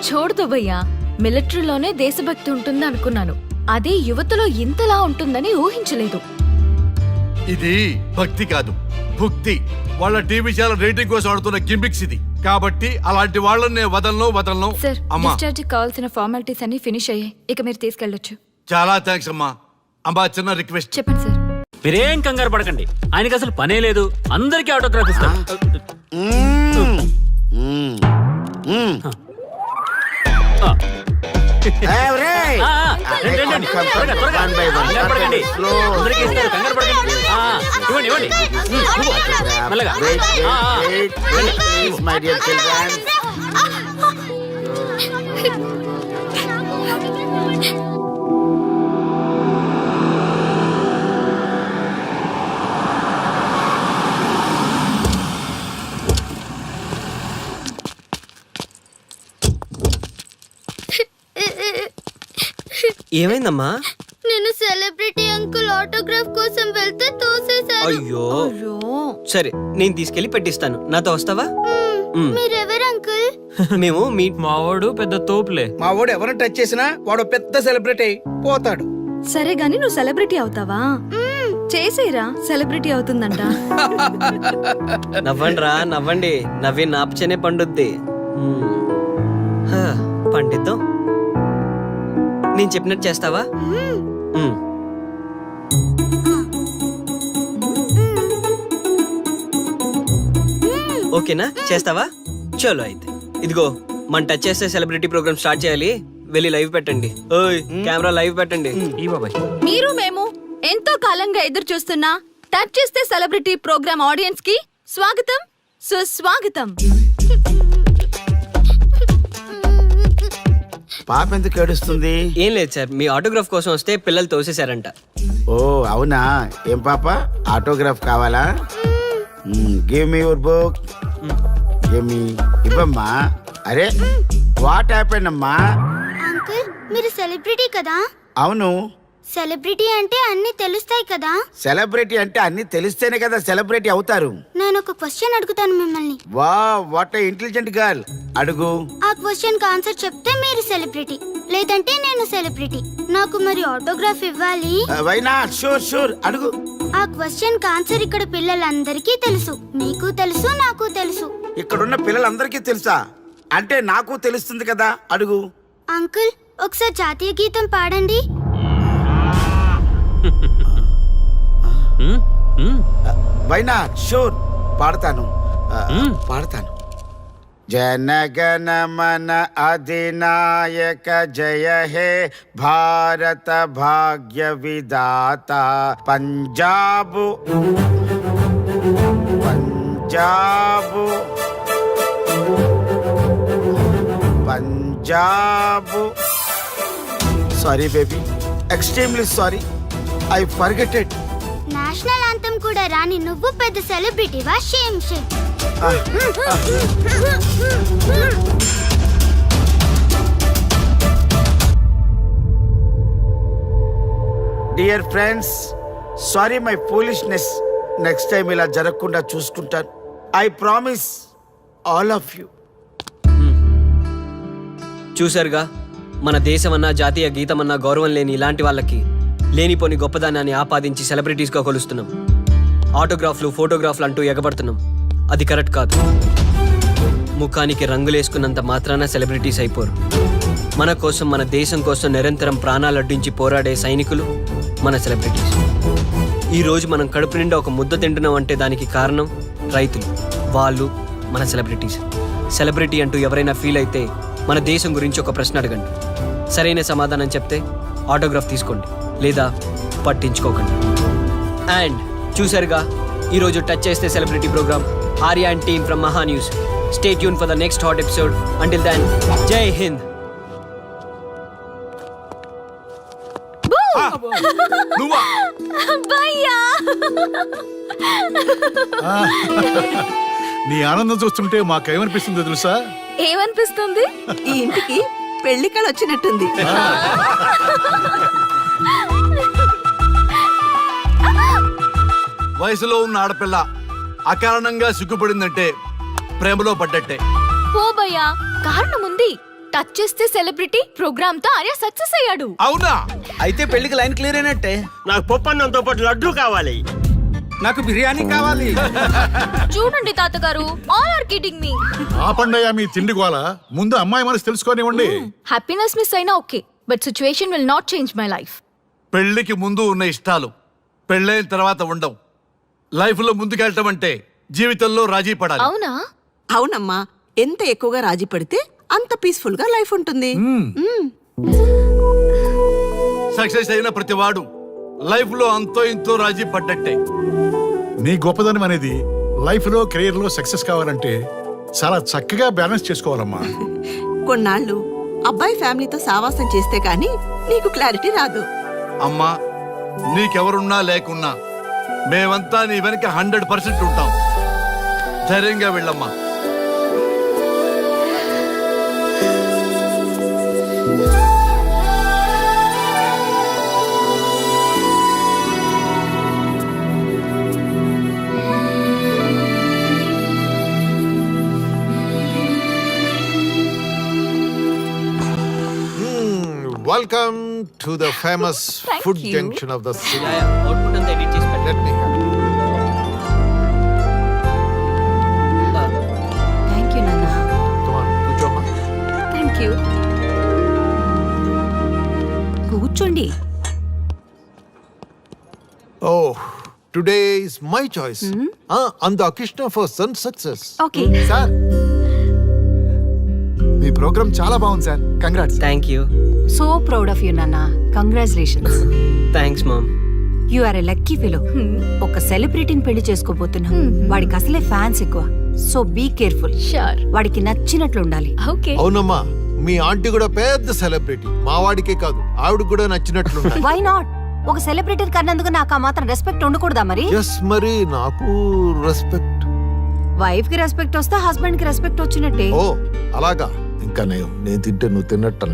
చూడదు భయ్యా, మిలిటరీలోనే దేశభక్తి ఉంటుంది అనుకున్నాను. అదే యువతలో ఇంతలా ఉంటుందని ఊహించలేదు. ఇది భక్తి కాదు, భుక్తి. వాళ్ళ టీవీ ఛానల్ రేటింగ్ కోసం ఆడుతున్న గిమ్మిక్స్ ఇది. కాబట్టి అలాంటి వాళ్ళని నేను వదలను. సార్, అమ్మా డిశ్చార్జ్ కావాల్సిన ఫార్మాలిటీస్ అన్ని ఫినిష్ అయ్యాయి. ఇక మీరు తీసుకెళ్ళొచ్చు. చాలా థ్యాంక్స్ అమ్మా. అమ్మా చిన్న రిక్వెస్ట్. చెప్పండి సార్. మీరేం కంగారు పడకండి, ఆయనకి అసలు పనే లేదు. అందరికీ ఆటోగ్రాఫ్ ఇస్తాం. రండి, రండి. త్వరగా, త్వరగా. కంగారు పడకండి. అందరికీ ఇస్తారు, కంగారు పడకండి. ఇవ్వండి, ఇవ్వండి. మెల్లగా. ఏమైందమ్మా? నేను సెలబ్రిటీ అంకుల్ ఆటోగ్రాఫ్ కోసం వెళ్తే తోసేశారు. అయ్యో, సరే నేను తీసుకెళ్లి పెట్టిస్తాను. నాతో వస్తావా? మీరెవరు అంకుల్? మేము మీ మావాడు పెద్ద తోపులే. మా వాడు ఎవరిని టచ్ చేసినా వాడు పెద్ద సెలబ్రిటీ అయి పోతాడు. సరే గాని నువ్వు సెలబ్రిటీ అవుతావా? చేసేరా, సెలబ్రిటీ అవుతుందంట. నవ్వండి రా, నవ్వండి. నవ్వి నాపచనే పండుద్ది. పండిద్దాం. నేను చెప్పినట్టు చేస్తావా? ఓకేనా? చేస్తావా? చలో అయితే. ఇదిగో మన టచ్ చేస్తే సెలబ్రిటీ ప్రోగ్రామ్ స్టార్ట్ చేయాలి. వెళ్ళి లైవ్ పెట్టండి. ఓయ్ కెమెరా లైవ్ పెట్టండి. ఈ బాబాయ్, మీరు మేము ఎంతో కాలంగా ఎదురు చూస్తున్నా టచ్ చేస్తే సెలబ్రిటీ ప్రోగ్రామ్ ఆడియన్స్ కి స్వాగతం, సుస్వాగతం. పాప ఎందుకు ఏడుస్తుంది? ఏం లేదు సార్, మీ ఆటోగ్రాఫ్ కోసం వస్తే పిల్లలు తోసేశారంట. ఓ అవునా? ఏం పాప, ఆటోగ్రాఫ్ కావాలా? Give me your book. Give me. ఇవ్వమ్మా. అరే వాట్ హ్యాపెండ్ అమ్మా? అంకుల్, మీరు సెలబ్రిటీ కదా? అవును. సెలబ్రిటీ అంటే అన్ని తెలుస్తాయి కదా? సెలబ్రిటీ అంటే అన్ని తెలిస్తేనే కదా సెలబ్రిటీ అవుతారు. నేను ఒక క్వశ్చన్ అడుగుతాను మిమ్మల్ని. వా, వాట్ ఇంటెలిజెంట్ గర్ల్. అడుగు. ఆ క్వశ్చన్ కి ఆన్సర్ చెప్తే మీరు సెలబ్రిటీ, లేదంటే నేను సెలబ్రిటీ. నాకు మరి ఆటోగ్రాఫ్ ఇవ్వాలి. Why not? షూర్ షూర్, అడుగు. ఆ క్వశ్చన్ కి ఆన్సర్ ఇక్కడ పిల్లలందరికీ తెలుసు. మీకు తెలుసు, నాకు తెలుసు. ఇక్కడున్న పిల్లలందరికీ తెలుసా? అంటే నాకు తెలుస్తుంది కదా. అడుగు. అంకుల్, ఒకసారి జాతీయ గీతం పాడండి. Why not? షూర్, పాడతాను. పాడతాను. జనగణ మన అధినాయక జయ హే భారత భాగ్య విధాత. Punjab Punjab Punjab. Sorry baby, extremely sorry. I forget it. National anthem కూడా రాని నువ్వు పెద్ద సెలబ్రిటీవా? Shame shame. Dear friends, sorry my foolishness. Next time ఇలా జరగకుండా చూసుకుంటాను. I promise all of you. చూశారుగా, మన దేశమన్నా జాతీయ గీతమన్నా గౌరవం లేని ఇలాంటి వాళ్ళకి లేనిపోని గొప్పదానాన్ని ఆపాదించి సెలబ్రిటీస్గా కొలుస్తున్నాం. ఆటోగ్రాఫ్లు, ఫోటోగ్రాఫ్లు అంటూ ఎగబడుతున్నాం. అది కరెక్ట్ కాదు. ముఖానికి రంగులేసుకున్నంత మాత్రాన సెలబ్రిటీస్ అయిపోరు. మన కోసం, మన దేశం కోసం నిరంతరం ప్రాణాలు అడ్డించి పోరాడే సైనికులు మన సెలబ్రిటీస్. ఈరోజు మనం కడుపు నిండా ఒక ముద్ద తింటున్నాం అంటే దానికి కారణం రైతులు. వాళ్ళు మన సెలబ్రిటీస్. సెలబ్రిటీ అంటూ ఎవరైనా ఫీల్ అయితే మన దేశం గురించి ఒక ప్రశ్న అడగండి. సరైన సమాధానం చెప్తే ఆటోగ్రాఫ్ తీసుకోండి, లేదా పట్టించుకోకండి. అండ్ చూసారుగా, ఈరోజు టచ్ చేస్తే celebrity program. Arya and team from Maha news. Stay tune for the next hot episode. Until then, జై హింద్. నీ ఆనందం చూస్తుంటే మాకేమనిపిస్తుందో తెలుసా? ఏమనిపిస్తుంది? ఈ ఇంటికి పెళ్లి కళ వచ్చినట్టుంది. వయసులో ఉన్న ఆడపిల్ల అకారణంగా సిగ్గుపడిందంటే ప్రేమలో పడ్డట్టే. ఓ భయ్యా, కారణం ఉంది. టచ్ చేస్తే సెలబ్రిటీ ప్రోగ్రామ్ తో ఆర్య సక్సెస్ అయ్యాడు. అవునా? అయితే పెళ్లికి లైన్ క్లియర్ అయినట్టే. నాకు పప్పన్నంతో పాటు లడ్డు కావాలి. నాకు బిర్యానీ కావాలి. చూడండి తాతగారు, ఆల్ ఆర్ కిడింగ్ మీ. ఆపండయ్యా మీ తిండి గోల. ముందు అమ్మాయి మనసు తెలుసుకోనివ్వండి. హ్యాపీనెస్ మిస్ అయినా okay, but situation will not change my life. పెళ్లికి ముందు ఉన్న ఇష్టాలు పెళ్ళైన తర్వాత ఉండవు. లైఫ్ లో ముందుకెళ్ళటం అంటే జీవితంలో రాజీ పడాలి. అవునా? అవునమ్మా, ఎంత ఎక్కువగా రాజీ పడితే అంత పీస్ఫుల్ గా లైఫ్ ఉంటుంది. సక్సెస్ అయిన ప్రతివాడు లైఫ్ లో అంతో ఇంతో రాజీ పడ్డట్టే. నీ గొప్పదనం అనేది లైఫ్ లో కెరీర్ లో సక్సెస్ కావాలంటే చాలా చక్కగా బ్యాలెన్స్ చేసుకోవాలమ్మా. కొన్నాళ్ళు అబ్బాయి ఫ్యామిలీతో సావాసం చేస్తే గానీ నీకు క్లారిటీ రాదు. అమ్మా, నీకెవరున్నా లేకున్నా మేమంతా నీ వెనక 100% ఉంటాం. ధైర్యంగా వెళ్ళమ్మా. Welcome to the famous Thank food you. junction of the city. Output అంతా ఎడిట్ చేసి పెట్టండి. Let me have it. Thank you నాన్న. Come on, కూర్చోమ్మా. Thank you. కూర్చోండి. Oh, today is my choice. And the Krishna for son success. Okay. Sir, మీ program చాలా బాగుంది sir. Congrats. Thank you. So proud of you నాన్న. Congratulations. Thanks mom. You are a lucky fellow. ఒక సెలబ్రిటీని పెళ్లి చేసుకోబోతున్నా. వాడికి అసలే ఫ్యాన్స్ ఎక్కువ. So be careful. షూర్. వాడికి నచ్చినట్లు ఉండాలి. ఓకే. అవునమ్మా, మీ ఆంటీ కూడా పెద్ద సెలబ్రిటీ. మా వాడికే కాదు, ఆవిడ కూడా నచ్చినట్లు వై నాట్? ఒక సెలబ్రిటీ కన్నందుకు నాకు ఆ మాత్రం రెస్పెక్ట్ ఉండకూడదా మరి? ఎస్, మరి నాకు రెస్పెక్ట్. వైఫ్ కి రెస్పెక్ట్ వస్తే హస్బెండ్ కి రెస్పెక్ట్ వచ్చినట్టే. ఓ అలాగా? ఇంకా నేను తింటే నువ్వు తిన్నట్టు.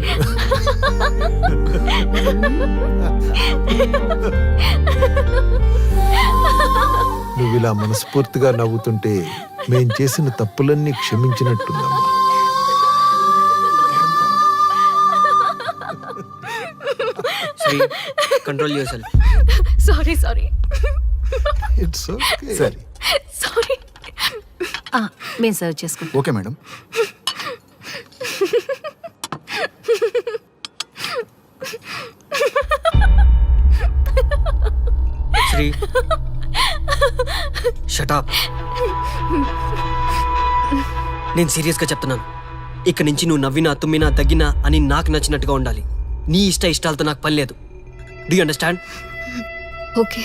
నువ్వు ఇలా మనస్ఫూర్తిగా నవ్వుతుంటే మేం చేసిన తప్పులన్నీ క్షమించినట్టుందమ్మా. Sri, control your sorry sorry it's okay. సరే, సారీ. మేము సర్వ్ చేసుకుంటాం. Okay madam. Sri, shut up. నేను సీరియస్గా చెప్తున్నాను. ఇక్కడి నుంచి నువ్వు నవ్వినా తుమ్మినా తగ్గినా అని నాకు నచ్చినట్టుగా ఉండాలి. నీ ఇష్టాలతో నాకు పని లేదు. Do you understand? ఓకే,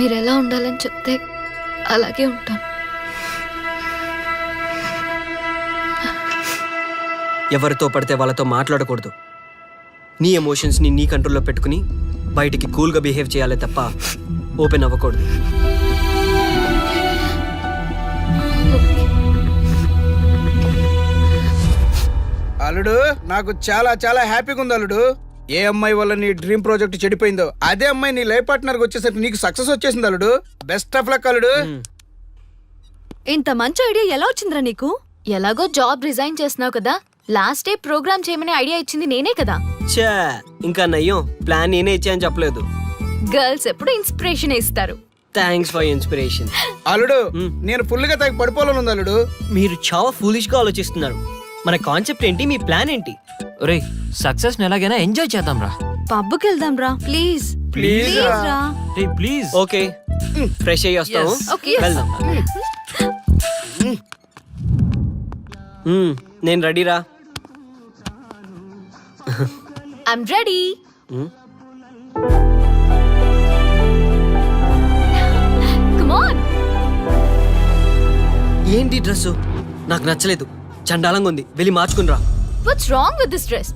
మీరు ఎలా ఉండాలని చెప్తే అలాగే ఉంటాను. ఎవరితో పడితే వాళ్ళతో మాట్లాడకూడదు. నీ ఎమోషన్స్ని నీ కంట్రోల్లో పెట్టుకుని బయటికి కూల్గా బిహేవ్ చేయాలి తప్ప ఓపెన్ అవ్వకూడదు. అల్లుడు, నాకు చాలా చాలా హ్యాపీగా ఉంది అల్లుడు. ఏ అమ్మాయి వల్ల నీ డ్రీమ్ ప్రాజెక్ట్ చెడిపోయిందో అదే అమ్మాయి నీ లైఫ్ పార్ట్నర్ వచ్చేసరికి నీకు సక్సెస్ వచ్చేసింది అల్లుడు. బెస్ట్ ఆఫ్ లక్ అల్లుడు. ఇంత మంచి ఐడియా ఎలా వచ్చిందిరా నీకు? ఎలాగో జాబ్ రిజైన్ చేస్తున్నావు కదా, లాస్ట్ డే ప్రోగ్రామ్ చేయమని ఐడియా ఇచ్చింది నేనే కదా. చా, ఇంకా నయ్యం, ప్లాన్ నేనే ఇచ్చాయని చెప్పలేదు. గర్ల్స్ ఎప్పుడు ఇన్స్పిరేషన్ ఇస్తారు. Thanks for inspiration. అల్లుడు, నేను ఫుల్ గా తగ్గ పడిపోవాలని ఉంది అల్లుడు. మీరు చాలా ఫూలిష్ గా ఆలోచిస్తున్నారు. మన కాన్సెప్ట్ ఏంటి, మీ ప్లాన్ ఏంటి? ఒరే, సక్సెస్ ని ఎలాగైనా ఎంజాయ్ చేద్దాం రా. పబ్కి వెళ్దాం రా ప్లీజ్. ప్లీజ్ రా. రే ప్లీజ్. ఓకే, ఫ్రెష్ అయ్యి వస్తాము. Okay. వెళ్దాం. నేను రెడీరా. I'm ready. Come on. ఏంటి డ్రెస్? నాకు నచ్చలేదు, చండాలంగా ఉంది. వెళ్ళి మార్చుకునిరా. What's wrong with this dress?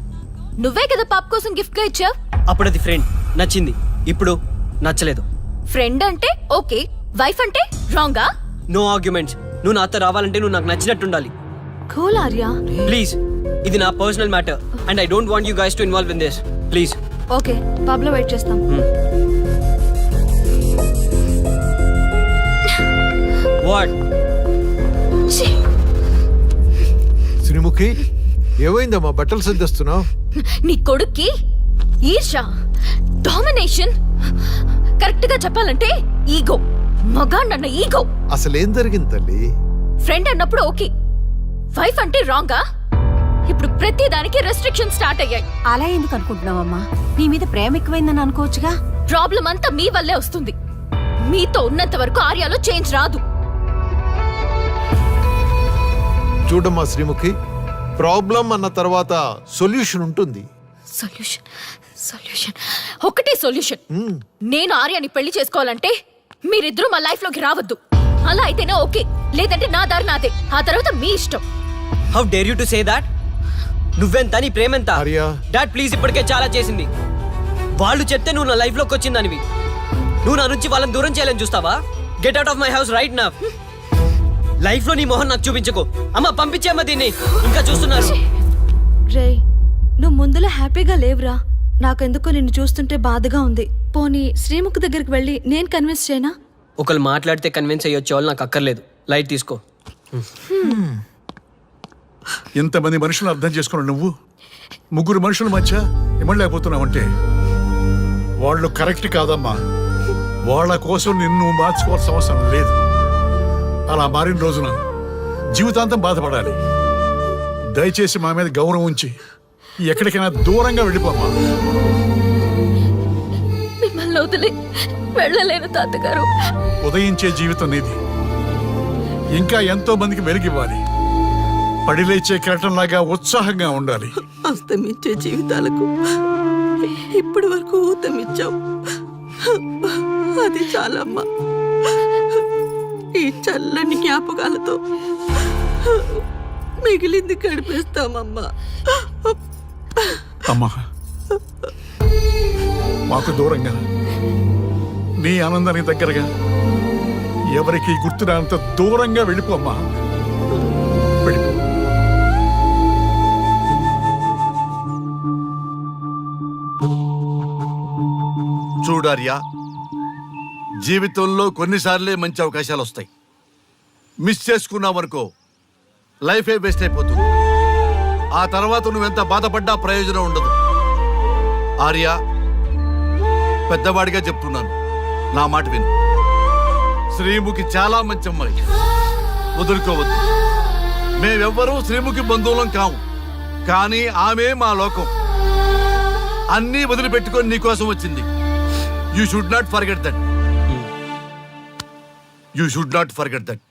నువ్వే కదా పాప్ కోసం గిఫ్ట్ గా ఇచ్చావు. అప్పుడు అది ఫ్రెండ్, నచ్చింది. ఇప్పుడు నచ్చలేదు. ఫ్రెండ్ అంటే ఓకే, వైఫ్ అంటే రాంగా? No arguments. నువ్వు నాతో రావాలంటే నువ్వు నాకు నచ్చినట్టుండాలి. కూల్ ఆర్యా. ప్లీజ్, ఇది నా personal matter and I don't want you guys to involve in this. Please. Okay, pub లో వెయిట్ చేస్తాం. గాడ్. శ్రీముఖి ఏమైందమ్మా బట్టలు సర్దిస్తున్నావు? నీ కొడుక్కి ఈర్ష, డామినేషన్, కరెక్ట్ గా చెప్పాలంటే ఈగో. మగాండన్న ఈగో. అసలేం జరిగింది తల్లి? ఫ్రెండ్ అన్నప్పుడు ఓకే, వైఫ్ అంటే రాంగా? ఇప్పుడు ప్రతి దానికి రెస్ట్రిక్షన్ స్టార్ట్ అయ్యాయి. అలా ఎందుకు అనుకుంటున్నావమ్మా? నీ మీద ప్రేమ ఎక్కువైందని అనుకోవచ్చుగా. ప్రాబ్లం అంతా మీ వల్లే వస్తుంది. మీతో ఉన్నంత వరకు ఆర్యాలో చేంజ్ రాదు. చూడమ్మా శ్రీముఖి, ప్రాబ్లం అన్న తర్వాత సొల్యూషన్ ఉంటుంది. సొల్యూషన్ సొల్యూషన్ ఒకటే సొల్యూషన్. నేను ఆర్యాని పెళ్లి చేసుకోవాలంటే మీరిద్దరూ మా లైఫ్ లోకి రావద్దు. అలా అయితేనే ఓకే, లేదంటే నా దారి నాదే. ఆ తర్వాత మీ ఇష్టం. How dare you to say that? నువ్వెంత, నీ ప్రేమెంత? ఆర్యా డాడ్ ప్లీజ్, ఇప్పటికే చాలా చేసింది. వాళ్ళు చెప్తే నువ్వు నా లైఫ్ లోకి వచ్చిందనివి. నువ్వు నా నుంచి వాళ్ళని దూరం చేయాలని చూస్తావా? Get out of my house right now. Life లో నీ మొహం నాకు చూపించకు. అమ్మ పంపించేమ్మ దీన్ని, ఇంకా చూస్తున్నారు. రే, నువ్వు ముందులో హ్యాపీగా లేవురా. నాకెందుకో నిన్ను చూస్తుంటే బాధగా ఉంది. పోనీ శ్రీముఖి దగ్గరికి వెళ్ళి నేను కన్విన్స్ చేయనా? ఒకళ్ళు మాట్లాడితే కన్విన్స్ అయ్యొచ్చే వాళ్ళు నాకు అక్కర్లేదు. లైట్ తీసుకో. ఇంతమంది మనుషులను అర్థం చేసుకున్నావు నువ్వు. ముగ్గురు మనుషుల మధ్య ఇమ్మలేకపోతున్నావంటే వాళ్ళు కరెక్ట్ కాదమ్మా. వాళ్ళ కోసం నిన్ను మార్చుకోవాల్సిన అవసరం లేదు. అలా మారిన రోజున జీవితాంతం బాధపడాలి. దయచేసి మా మీద గౌరవం ఉంచి ఎక్కడికైనా దూరంగా వెళ్ళిపోమ్మా. మిమ్మల్ని వదిలి వెళ్ళలేను తాతగారు. ఉదయించే జీవితం నీది. ఇంకా ఎంతో మందికి వెలిగివ్వాలి. పడిలేచే కెరటంలాగా ఉత్సాహంగా ఉండాలి. అస్తమించే జీవితాలకు ఇప్పటి వరకు ఊతమిచ్చాం. అది చాలమ్మా. ఈ చల్లని జ్ఞాపకాలతో మిగిలింది గడిపేస్తామమ్మా. అమ్మా, మాకు దూరంగా, నీ ఆనందానికి దగ్గరగా, ఎవరికి గుర్తురానంత దూరంగా వెళ్ళిపోమ్మా. వెళ్ళిపో. చూడార్యా, జీవితంలో కొన్నిసార్లే మంచి అవకాశాలు వస్తాయి. మిస్ చేసుకున్నావనుకో లైఫే వేస్ట్ అయిపోతుంది. ఆ తర్వాత నువ్వెంత బాధపడ్డా ప్రయోజనం ఉండదు. ఆర్య, పెద్దవాడిగా చెప్తున్నాను, నా మాట విను. శ్రీముఖి చాలా మంచి అమ్మాయి, వదులుకోవద్దు. మేమెవ్వరూ శ్రీముఖి బంధువులం కాము, కానీ ఆమె మా లోకం. అన్నీ వదిలిపెట్టుకొని నీకోసం వచ్చింది. You should not forget that. You should not forget that.